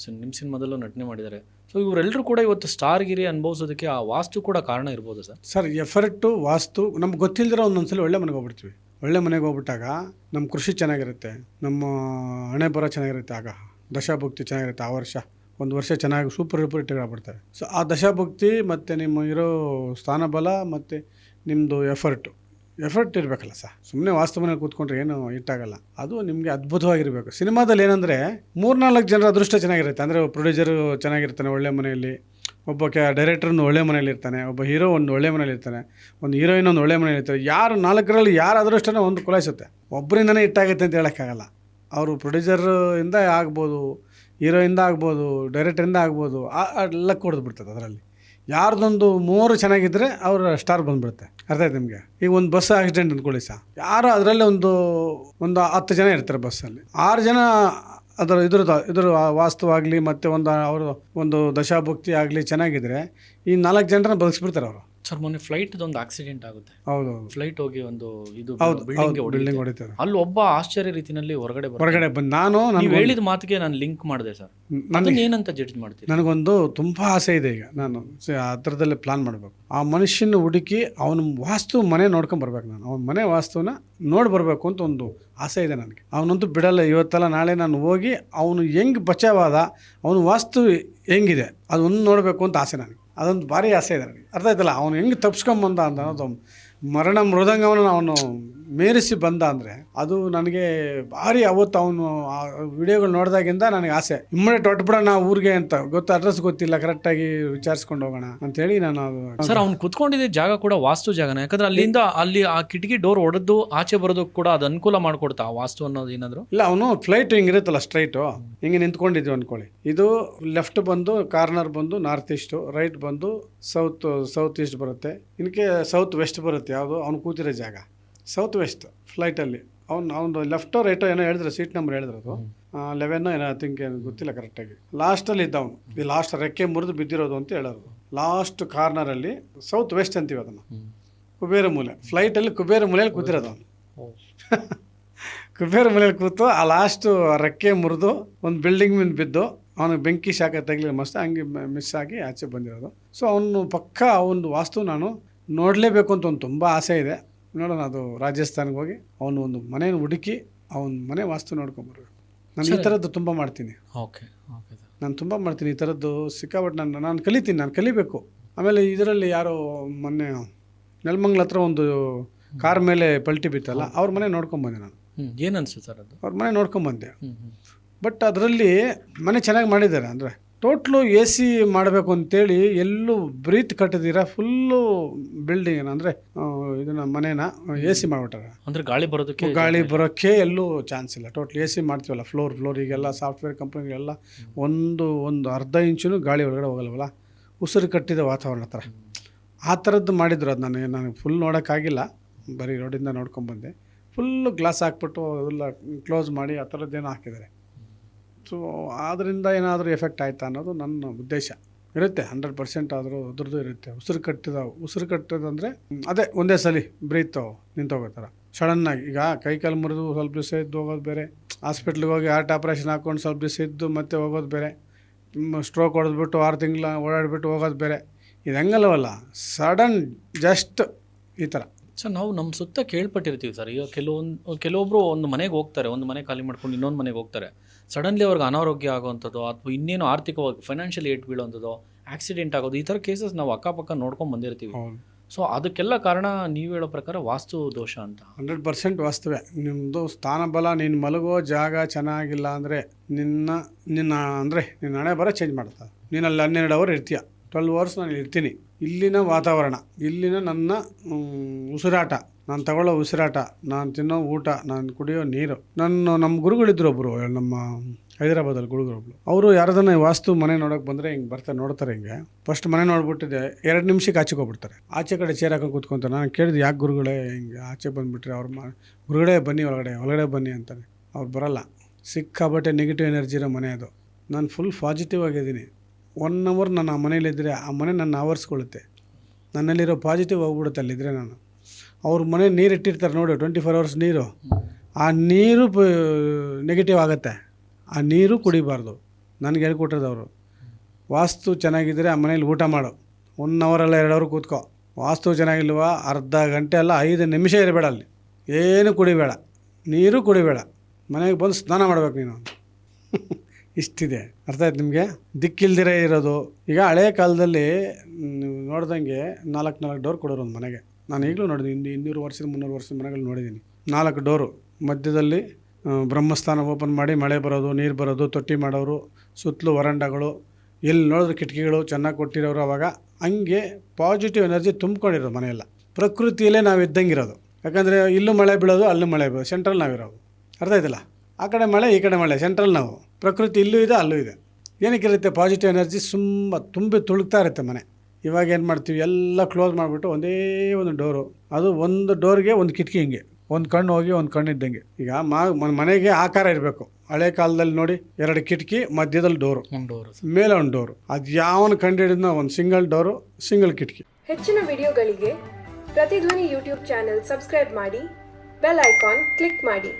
ಸೊ ನಿಮ್ಮ ಸಿನಿಮಾದಲ್ಲೂ ನಟನೆ ಮಾಡಿದ್ದಾರೆ. ಸೊ ಇವರೆಲ್ಲರೂ ಕೂಡ ಇವತ್ತು ಸ್ಟಾರ್ಗಿರಿ ಅನುಭವಿಸೋದಕ್ಕೆ ಆ ವಾಸ್ತು ಕೂಡ ಕಾರಣ ಇರ್ಬೋದು ಸರ್? ಸರ್, ಎಫರ್ಟು ವಾಸ್ತು ನಮ್ಗೆ ಗೊತ್ತಿಲ್ಲದಿರೋ ಒಂದೊಂದ್ಸಲ ಒಳ್ಳೆ ಮನೆಗೆ ಹೋಗ್ಬಿಡ್ತೀವಿ. ಒಳ್ಳೆ ಮನೆಗೆ ಹೋಗ್ಬಿಟ್ಟಾಗ ನಮ್ಮ ಕೃಷಿ ಚೆನ್ನಾಗಿರುತ್ತೆ, ನಮ್ಮ ಹಣೆ ಬರ ಚೆನ್ನಾಗಿರುತ್ತೆ, ಆಗ ದಶಾಭುಕ್ತಿ ಚೆನ್ನಾಗಿರುತ್ತೆ. ಆ ವರ್ಷ ಒಂದು ವರ್ಷ ಚೆನ್ನಾಗಿ ಸೂಪರ್ ಇಟ್ಟಾಗ್ಬಿಡ್ತಾರೆ. ಸೊ ಆ ದಶಾಭುಕ್ತಿ ಮತ್ತು ನಿಮ್ಮ ಇರೋ ಸ್ಥಾನಬಲ ಮತ್ತು ನಿಮ್ಮದು ಎಫರ್ಟ್ ಇರಬೇಕಲ್ಲ ಸರ್. ಸುಮ್ಮನೆ ವಾಸ್ತು ಮನೇಲಿ ಕೂತ್ಕೊಂಡ್ರೆ ಏನು ಇಟ್ಟಾಗಲ್ಲ. ಅದು ನಿಮಗೆ ಅದ್ಭುತವಾಗಿರಬೇಕು. ಸಿನಿಮಾದಲ್ಲಿ ಏನಂದರೆ 3-4 ಜನರ ಅದೃಷ್ಟ ಚೆನ್ನಾಗಿರುತ್ತೆ. ಅಂದರೆ ಪ್ರೊಡ್ಯೂಸರು ಚೆನ್ನಾಗಿರ್ತಾನೆ ಒಳ್ಳೆ ಮನೆಯಲ್ಲಿ, ಒಬ್ಬ ಡೈರೆಕ್ಟ್ರನ್ನು ಒಳ್ಳೆ ಮನೇಲಿ ಇರ್ತಾನೆ, ಒಬ್ಬ ಹೀರೋ ಒಂದು ಒಳ್ಳೆ ಮನೇಲಿ ಇರ್ತಾನೆ, ಒಂದು ಹೀರೋಯಿನ್ ಒಂದು ಒಳ್ಳೆ ಮನೇಲಿ ಇರ್ತಾರೆ. ಯಾರು 4ರಲ್ಲಿ ಯಾರು ಅದೃಷ್ಟನ ಒಂದು ಕುಲಾಯಿಸುತ್ತೆ. ಒಬ್ಬರಿಂದನೇ ಇಟ್ಟಾಗುತ್ತೆ ಅಂತ ಹೇಳೋಕ್ಕಾಗಲ್ಲ. ಅವರು ಪ್ರೊಡ್ಯೂಸರಿಂದ ಆಗ್ಬೋದು, ಹೀರೋಯಿಂದ ಆಗ್ಬೋದು, ಡೈರೆಕ್ಟ್ರಿಂದ ಆಗ್ಬೋದು, ಎಲ್ಲ ಕೊಡ್ದುಬಿಡ್ತದೆ. ಅದರಲ್ಲಿ ಯಾರ್ದೊಂದು 3 ಚೆನ್ನಾಗಿದ್ದರೆ ಅವ್ರ ಸ್ಟಾರ್ ಬಂದುಬಿಡುತ್ತೆ. ಅರ್ಥ ಆಯ್ತು ನಿಮಗೆ? ಈಗ ಒಂದು ಬಸ್ ಆಕ್ಸಿಡೆಂಟ್ ಅಂದ್ಕೊಳ್ಳಿ ಸರ್, ಯಾರು ಅದರಲ್ಲಿ ಒಂದು 10 ಜನ ಇರ್ತಾರೆ ಬಸ್ಸಲ್ಲಿ. 6 ಜನ ಇದ್ರ ವಾಸ್ತುವಾಗಲಿ ಮತ್ತು ಒಂದು ದಶಾಭುಕ್ತಿ ಆಗಲಿ ಚೆನ್ನಾಗಿದ್ರೆ ಈ 4 ಜನರನ್ನ ಬದುಕಿಸ್ಬಿಡ್ತಾರೆ ಅವರು. ಸರ್, ಮೊನ್ನೆ ಫ್ಲೈಟ್ದೊಂದು ಆಕ್ಸಿಡೆಂಟ್ ಆಗುತ್ತೆ. ಹೌದು, ಫ್ಲೈಟ್ ಹೋಗಿ ಒಂದು ಬಿಲ್ಡಿಂಗ್ ಹೊಡಿತಾರೆ. ಅಲ್ಲಿ ಒಬ್ಬ ಆಶ್ಚರ್ಯ ರೀತಿಯಲ್ಲಿ ಹೊರಗಡೆ ಬಂದು ನಾನು ಹೇಳಿದ ಮಾತಿಗೆ ನಾನು ಲಿಂಕ್ ಮಾಡಿದೆ ಸರ್. ನನಗೆ ಏನಂತ ಜಡ್ಜ್ ಮಾಡ್ತೀನಿ? ನನಗೊಂದು ತುಂಬ ಆಸೆ ಇದೆ. ಈಗ ನಾನು ಆ ಥರದಲ್ಲಿ ಪ್ಲಾನ್ ಮಾಡಬೇಕು. ಆ ಮನುಷ್ಯನ ಹುಡುಕಿ ಅವನ ವಾಸ್ತು ಮನೆ ನೋಡ್ಕೊಂಡು ಬರ್ಬೇಕು. ನಾನು ಅವನ ಮನೆ ವಾಸ್ತುನ ನೋಡಿ ಬರಬೇಕು ಅಂತ ಒಂದು ಆಸೆ ಇದೆ ನನಗೆ. ಅವನಂತೂ ಬಿಡಲ್ಲ. ಇವತ್ತಲ್ಲ ನಾಳೆ ನಾನು ಹೋಗಿ ಅವನು ಹೆಂಗೆ ಬಚಾವಾದ, ಅವನ ವಾಸ್ತು ಹೆಂಗಿದೆ ಅದೊಂದು ನೋಡಬೇಕು ಅಂತ ಆಸೆ ನನಗೆ. ಅದೊಂದು ಭಾರಿ ಆಸೆ ಇದೆ ನನಗೆ. ಅರ್ಥ ಆಯ್ತಲ್ಲ? ಅವನು ಹೆಂಗೆ ತಪ್ಸ್ಕೊಂಬಂದ ಅಂತ ಅನ್ನೋದು ಮರಣ ಮೃದಂಗವನ್ನು ಅವನು ಮೇರಿಸಿ ಬಂದ ಅಂದರೆ ಅದು ನನಗೆ ಭಾರಿ ಅವತ್ತು ಅವನು ಆ ವಿಡಿಯೋಗಳು ನೋಡಿದಾಗಿಂದ ನನಗೆ ಆಸೆ ಇಮ್ಮಡಿಯೇಟ್ ಹೊಟ್ಬಿಡೋಣ ಊರಿಗೆ ಅಂತ ಅಡ್ರೆಸ್ ಗೊತ್ತಿಲ್ಲ ಕರೆಕ್ಟಾಗಿ ವಿಚಾರಿಸ್ಕೊಂಡು ಹೋಗೋಣ ಅಂತೇಳಿ ನಾನು ಸರ್ ಅವ್ನು ಕುತ್ಕೊಂಡಿದ್ದ ಜಾಗ ಕೂಡ ವಾಸ್ತು ಜಾಗನ, ಯಾಕಂದ್ರೆ ಅಲ್ಲಿಂದ ಅಲ್ಲಿ ಆ ಕಿಟಕಿ ಡೋರ್ ಹೊಡೆದು ಆಚೆ ಬರೋದಕ್ಕೆ ಕೂಡ ಅದು ಅನುಕೂಲ ಮಾಡ್ಕೊಡ್ತಾ ವಾಸ್ತು ಅನ್ನೋದು ಏನಾದ್ರು? ಇಲ್ಲ, ಅವನು ಫ್ಲೈಟ್ ಹಿಂಗಿರುತ್ತಲ್ಲ ಸ್ಟ್ರೈಟು ಹಿಂಗೆ ನಿಂತ್ಕೊಂಡಿದ್ವಿ ಅನ್ಕೊಳ್ಳಿ, ಇದು ಲೆಫ್ಟ್ ಬಂದು ಕಾರ್ನರ್ ಬಂದು ನಾರ್ತ್ ಈಸ್ಟು, ರೈಟ್ ಬಂದು ಸೌತ್ ಈಸ್ಟ್ ಬರುತ್ತೆ, ಇನ್ಕೆ ಸೌತ್ ವೆಸ್ಟ್ ಬರುತ್ತೆ. ಯಾವುದು ಅವ್ನು ಕೂತಿರೋ ಜಾಗ ಸೌತ್ ವೆಸ್ಟ್ ಫ್ಲೈಟಲ್ಲಿ. ಅವ್ನು ಲೆಫ್ಟೋ ರೈಟೋ ಏನೋ ಹೇಳಿದ್ರು, ಸೀಟ್ ನಂಬರ್ ಹೇಳಿದ್ರು, ಅದು 11 ಏನೋ ಥಿಂಕ್ ಏನು ಗೊತ್ತಿಲ್ಲ ಕರೆಕ್ಟಾಗಿ. ಲಾಸ್ಟಲ್ಲಿ ಇದ್ದವನು, ಈ ಲಾಸ್ಟ್ ರೆಕ್ಕೆ ಮುರಿದು ಬಿದ್ದಿರೋದು ಅಂತ ಹೇಳೋದು. ಲಾಸ್ಟ್ ಕಾರ್ನರಲ್ಲಿ ಸೌತ್ ವೆಸ್ಟ್ ಅಂತೀವಿ ಅದನ್ನು, ಕುಬೇರ ಮೂಲೆ. ಫ್ಲೈಟಲ್ಲಿ ಕುಬೇರ ಮೂಲೆಯಲ್ಲಿ ಕೂತಿರೋದು ಅವನು. ಕುಬೇರ ಮೂಲೆಯಲ್ಲಿ ಕೂತು ಆ ಲಾಸ್ಟು ರೆಕ್ಕೆ ಮುರಿದು ಒಂದು ಬಿಲ್ಡಿಂಗ್ ಮೇಲೆ ಬಿದ್ದು ಅವನಿಗೆ ಬೆಂಕಿ ಶಾಖ ತಗಲಿ ಮಸ್ತ್ ಹಂಗೆ ಮಿಸ್ ಆಗಿ ಆಚೆ ಬಂದಿರೋದು. ಸೊ ಅವನು ಪಕ್ಕ ಅವನು ವಾಸ್ತು ನಾನು ನೋಡಲೇಬೇಕು ಅಂತ ಒಂದು ತುಂಬ ಆಸೆ ಇದೆ. ನೋಡೋಣ, ಅದು ರಾಜಸ್ಥಾನಿಗೆ ಹೋಗಿ ಅವನು ಒಂದು ಮನೆಯನ್ನು ಹುಡುಕಿ ಅವನ ಮನೆ ವಾಸ್ತು ನೋಡ್ಕೊಂಬರ್ಬೇಕು. ನಾನು ಈ ಥರದ್ದು ತುಂಬ ಮಾಡ್ತೀನಿ. ಓಕೆ ಓಕೆ ಸರ್, ನಾನು ತುಂಬ ಮಾಡ್ತೀನಿ ಈ ಥರದ್ದು ಸಿಕ್ಕಾಪಟ್ಟೆ. ನಾನು ಕಲಿತೀನಿ, ನಾನು ಕಲಿಬೇಕು. ಆಮೇಲೆ ಇದರಲ್ಲಿ ಯಾರೋ ಮೊನ್ನೆ ನೆಲಮಂಗ್ಲ ಹತ್ರ ಒಂದು ಕಾರ್ ಮೇಲೆ ಪಲ್ಟಿ ಬಿತ್ತಲ್ಲ, ಅವ್ರ ಮನೆ ನೋಡ್ಕೊಂಬಂದೆ ನಾನು. ಏನು ಅನಿಸುತ್ತೆ ಸರ್ ಅದು? ಅವ್ರ ಮನೆ ನೋಡ್ಕೊಂಬಂದೆ. ಬಟ್ ಅದರಲ್ಲಿ ಮನೆ ಚೆನ್ನಾಗಿ ಮಾಡಿದ್ದಾರೆ. ಅಂದರೆ ಟೋಟ್ಲು ಎ ಸಿ ಮಾಡಬೇಕು ಅಂತೇಳಿ ಎಲ್ಲೂ ಬ್ರೀತ್ ಕಟ್ಟದಿರ ಫುಲ್ಲು ಬಿಲ್ಡಿಂಗ್ ಅಂದರೆ ಇದನ್ನ ಮನೇನ ಎ ಸಿ ಮಾಡಿಬಿಟ್ಟಾರೆ. ಅಂದರೆ ಗಾಳಿ ಬರೋಕ್ಕೆ ಎಲ್ಲೂ ಚಾನ್ಸ್ ಇಲ್ಲ. ಟೋಟ್ಲ್ ಎ ಸಿ ಮಾಡ್ತೀವಲ್ಲ ಫ್ಲೋರಿಗೆಲ್ಲ ಸಾಫ್ಟ್ವೇರ್ ಕಂಪ್ನಿಗೆಲ್ಲ ಒಂದು ಅರ್ಧ ಇಂಚು ಗಾಳಿ ಒಳಗಡೆ ಹೋಗಲ್ವಲ್ಲ, ಉಸಿರು ಕಟ್ಟಿದ ವಾತಾವರಣ ಥರ ಆ ಥರದ್ದು ಮಾಡಿದ್ರು. ಅದು ನನಗೆ ಫುಲ್ ನೋಡೋಕ್ಕಾಗಿಲ್ಲ, ಬರೀ ರೋಡಿಂದ ನೋಡ್ಕೊಂಬಂದೆ. ಫುಲ್ಲು ಗ್ಲಾಸ್ ಹಾಕ್ಬಿಟ್ಟು ಎಲ್ಲ ಕ್ಲೋಸ್ ಮಾಡಿ ಆ ಥರದ್ದೇನೋ ಹಾಕಿದ್ದಾರೆ. ಸೊ ಆದ್ದರಿಂದ ಏನಾದರೂ ಎಫೆಕ್ಟ್ ಆಯಿತಾ ಅನ್ನೋದು ನನ್ನ ಉದ್ದೇಶ ಇರುತ್ತೆ. 100% ಆದರೂ ಅದ್ರದ್ದು ಇರುತ್ತೆ. ಉಸಿರು ಕಟ್ಟೋದಂದರೆ ಅದೇ ಒಂದೇ ಸಲ ಬ್ರೀತು ನಿಂತೋಗೋ ಥರ ಸಡನ್ನಾಗಿ. ಈಗ ಕೈಕಾಲು ಮುರಿದು ಸ್ವಲ್ಪ ದಿವಸ ಇದ್ದು ಹೋಗೋದು ಬೇರೆ, ಹಾಸ್ಪಿಟ್ಲಿಗೆ ಹೋಗಿ ಹಾರ್ಟ್ ಆಪ್ರೇಷನ್ ಹಾಕ್ಕೊಂಡು ಸ್ವಲ್ಪ ದಿವಸ ಇದ್ದು ಮತ್ತೆ ಹೋಗೋದು ಬೇರೆ, ಸ್ಟ್ರೋಕ್ ಹೊಡೆದ್ಬಿಟ್ಟು 6 ತಿಂಗಳ ಓಡಾಡಿಬಿಟ್ಟು ಹೋಗೋದು ಬೇರೆ. ಇದು ಹೆಂಗಲ್ಲವಲ್ಲ, ಸಡನ್ ಜಸ್ಟ್ ಈ ಥರ. ಸರ್ ನಾವು ನಮ್ಮ ಸುತ್ತ ಕೇಳ್ಪಟ್ಟಿರ್ತೀವಿ ಸರ್. ಈಗ ಕೆಲವೊಬ್ಬರು ಒಂದು ಮನೆಗೆ ಹೋಗ್ತಾರೆ, ಒಂದು ಮನೆ ಖಾಲಿ ಮಾಡ್ಕೊಂಡು ಇನ್ನೊಂದು ಮನೆಗೆ ಹೋಗ್ತಾರೆ, ಸಡನ್ಲಿ ಅವ್ರಿಗೆ ಅನಾರೋಗ್ಯ ಆಗೋವಂಥದ್ದು ಅಥವಾ ಇನ್ನೇನು ಆರ್ಥಿಕವಾಗಿ ಫೈನಾನ್ಷಿಯಲಿ ಏಟ್ ಬೀಳೋವಂಥದ್ದು, ಆಕ್ಸಿಡೆಂಟ್ ಆಗೋದು, ಈ ಥರ ಕೇಸಸ್ ನಾವು ಅಕ್ಕಪಕ್ಕ ನೋಡ್ಕೊಂಡು ಬಂದಿರ್ತೀವಿ. ಸೊ ಅದಕ್ಕೆಲ್ಲ ಕಾರಣ ನೀವು ಹೇಳೋ ಪ್ರಕಾರ ವಾಸ್ತು ದೋಷ ಅಂತ. 100% ವಾಸ್ತವೇ. ನಿಮ್ಮದು ಸ್ಥಾನಬಲ, ನೀನು ಮಲಗೋ ಜಾಗ ಚೆನ್ನಾಗಿಲ್ಲ ಅಂದರೆ ನಿನ್ನ ಹಣೆ ಬರ ಚೇಂಜ್ ಮಾಡ್ತಾರೆ. ನೀನು ಅಲ್ಲಿ 12 ಅವರ್ ಇರ್ತೀಯ, 12 ಅವರ್ಸ್ ನಾನು ಇರ್ತೀನಿ. ಇಲ್ಲಿನ ವಾತಾವರಣ, ಇಲ್ಲಿನ ನನ್ನ ಉಸಿರಾಟ, ನಾನು ತಗೊಳ್ಳೋ ಉಸಿರಾಟ, ನಾನು ತಿನ್ನೋ ಊಟ, ನಾನು ಕುಡಿಯೋ ನೀರು. ನಮ್ಮ ಗುರುಗಳಿದ್ರು ಒಬ್ಬರು, ನಮ್ಮ ಹೈದರಾಬಾದಲ್ಲಿ ಗುರುಗಳೊಬ್ರು. ಅವರು ಯಾರದನ್ನ ವಾಸ್ತು ಮನೆ ನೋಡೋಕೆ ಬಂದರೆ ಹಿಂಗೆ ಬರ್ತಾರೆ, ನೋಡ್ತಾರೆ. ಹಿಂಗೆ ಫಸ್ಟ್ ಮನೆ ನೋಡ್ಬಿಟ್ಟಿದೆ 2 ನಿಮಿಷಕ್ಕೆ ಆಚೆಗೆ ಹೋಗ್ಬಿಡ್ತಾರೆ. ಆಚೆ ಕಡೆ ಚೇರ್ ಹಾಕೊಂಡು ಕೂತ್ಕೊಂತಾರೆ. ನಾನು ಕೇಳಿದೆ, ಯಾಕೆ ಗುರುಗಳೇ ಹಿಂಗೆ ಆಚೆ ಬಂದುಬಿಟ್ರೆ? ಗುರುಗಳೇ ಬನ್ನಿ ಒಳಗಡೆ ಬನ್ನಿ ಅಂತಾರೆ. ಅವ್ರು ಬರೋಲ್ಲ. ಸಿಕ್ಕಾಬಟ್ಟೆ ನೆಗೆಟಿವ್ ಎನರ್ಜಿ ಇರೋ ಮನೆ ಅದು. ನಾನು ಫುಲ್ ಪಾಸಿಟಿವ್ ಆಗಿದ್ದೀನಿ. 1 ಅವರ್ ನಾನು ಆ ಮನೇಲಿದ್ದರೆ ಆ ಮನೆ ನನ್ನ ಆವರಿಸ್ಕೊಳ್ಳುತ್ತೆ. ನನ್ನಲ್ಲಿರೋ ಪಾಸಿಟಿವ್ ಹೋಗ್ಬಿಡುತ್ತೆ ಅಲ್ಲಿದ್ದರೆ. ನಾನು ಅವ್ರ ಮನೆ ನೀರು ಇಟ್ಟಿರ್ತಾರೆ ನೋಡಿ, 24 ಅವರ್ಸ್ ನೀರು, ಆ ನೀರು ನೆಗೆಟಿವ್ ಆಗುತ್ತೆ. ಆ ನೀರು ಕುಡಿಬಾರ್ದು. ನನಗೆ ಹೇಳ್ಕೊಟ್ಟಿರೋದು ಅವರು. ವಾಸ್ತು ಚೆನ್ನಾಗಿದ್ದರೆ ಆ ಮನೇಲಿ ಊಟ ಮಾಡು, 1 ಅವರಲ್ಲ 2 ಅವರ್ ಕೂತ್ಕೋ. ವಾಸ್ತು ಚೆನ್ನಾಗಿಲ್ವ, ಅರ್ಧ ಗಂಟೆ ಅಲ್ಲ 5 ನಿಮಿಷ ಇರಬೇಡ ಅಲ್ಲಿ, ಏನು ಕುಡಿಬೇಡ, ನೀರು ಕುಡಿಬೇಡ, ಮನೆಗೆ ಬಂದು ಸ್ನಾನ ಮಾಡ್ಬೇಕು ನೀನು. ಇಷ್ಟಿದೆ. ಅರ್ಥ ಆಯ್ತು ನಿಮಗೆ? ದಿಕ್ಕಿಲ್ದಿರೇ ಇರೋದು. ಈಗ ಹಳೆ ಕಾಲದಲ್ಲಿ ನೀವು ನೋಡ್ದಂಗೆ 4 ಡೋರ್ ಕೊಡೋರು ಒಂದು ಮನೆಗೆ. ನಾನು ಈಗಲೂ ನೋಡಿದ್ದೀನಿ, 200 ವರ್ಷದ 300 ವರ್ಷದ ಮನೆಗಳು ನೋಡಿದ್ದೀನಿ. 4 ಡೋರು, ಮಧ್ಯದಲ್ಲಿ ಬ್ರಹ್ಮಸ್ಥಾನ ಓಪನ್ ಮಾಡಿ ಮಳೆ ಬರೋದು, ನೀರು ಬರೋದು, ತೊಟ್ಟಿ ಮಾಡೋರು, ಸುತ್ತಲೂ ವರಂಡಗಳು, ಎಲ್ಲಿ ನೋಡಿದ್ರು ಕಿಟಕಿಗಳು ಚೆನ್ನಾಗಿ ಕೊಟ್ಟಿರೋರು. ಅವಾಗ ಹಂಗೆ ಪಾಸಿಟಿವ್ ಎನರ್ಜಿ ತುಂಬ್ಕೊಂಡಿರೋದು ಮನೆಯೆಲ್ಲ. ಪ್ರಕೃತಿಯಲ್ಲೇ ನಾವು ಇದ್ದಂಗಿರೋದು. ಯಾಕಂದರೆ ಇಲ್ಲೂ ಮಳೆ ಬೀಳೋದು, ಅಲ್ಲೂ ಮಳೆ ಬೀಳೋದು, ಸೆಂಟ್ರಲ್ ನಾವಿರೋದು. ಅರ್ಥ ಆಯ್ತಲ್ಲ? ಆ ಕಡೆ ಮಳೆ, ಈ ಕಡೆ ಮಳೆ, ಸೆಂಟ್ರಲ್ ನಾವು. ಪ್ರಕೃತಿ ಇಲ್ಲೂ ಇದೆ, ಅಲ್ಲೂ ಇದೆ. ಏನಕ್ಕಿರುತ್ತೆ? ಪಾಸಿಟಿವ್ ಎನರ್ಜಿ ತುಂಬಿ ತುಳುಕ್ತಾ ಇರುತ್ತೆ ಮನೆ. ಇವಾಗ ಏನು ಮಾಡ್ತೀವಿ, ಎಲ್ಲ ಕ್ಲೋಸ್ ಮಾಡಿಬಿಟ್ಟು ಒಂದೇ ಒಂದು ಡೋರು, ಅದು ಒಂದು ಡೋರ್ಗೆ ಒಂದು ಕಿಟಕಿ, ಹಿಂಗೆ ಒಂದು ಕಣ್ಣು ಹೋಗಿ ಒಂದು ಕಣ್ಣು ಇದ್ದಂಗೆ. ಈಗ ಮನೆಗೆ ಆಕಾರ ಇರಬೇಕು. ಹಳೆ ಕಾಲದಲ್ಲಿ ನೋಡಿ, 2 ಕಿಟಕಿ, ಮಧ್ಯದಲ್ಲಿ ಡೋರು, ಮೇಲೆ ಒಂದು ಡೋರು. ಅದು ಯಾವನು ಕಂಡು ಹಿಡಿದ್ನ ಒಂದು ಸಿಂಗಲ್ ಡೋರು, ಸಿಂಗಲ್ ಕಿಟಕಿ. ಹೆಚ್ಚಿನ ವಿಡಿಯೋಗಳಿಗೆ ಪ್ರತಿಧ್ವನಿ ಯೂಟ್ಯೂಬ್ ಚಾನೆಲ್ ಸಬ್ಸ್ಕ್ರೈಬ್ ಮಾಡಿ, ಬೆಲ್ ಐಕಾನ್ ಕ್ಲಿಕ್ ಮಾಡಿ.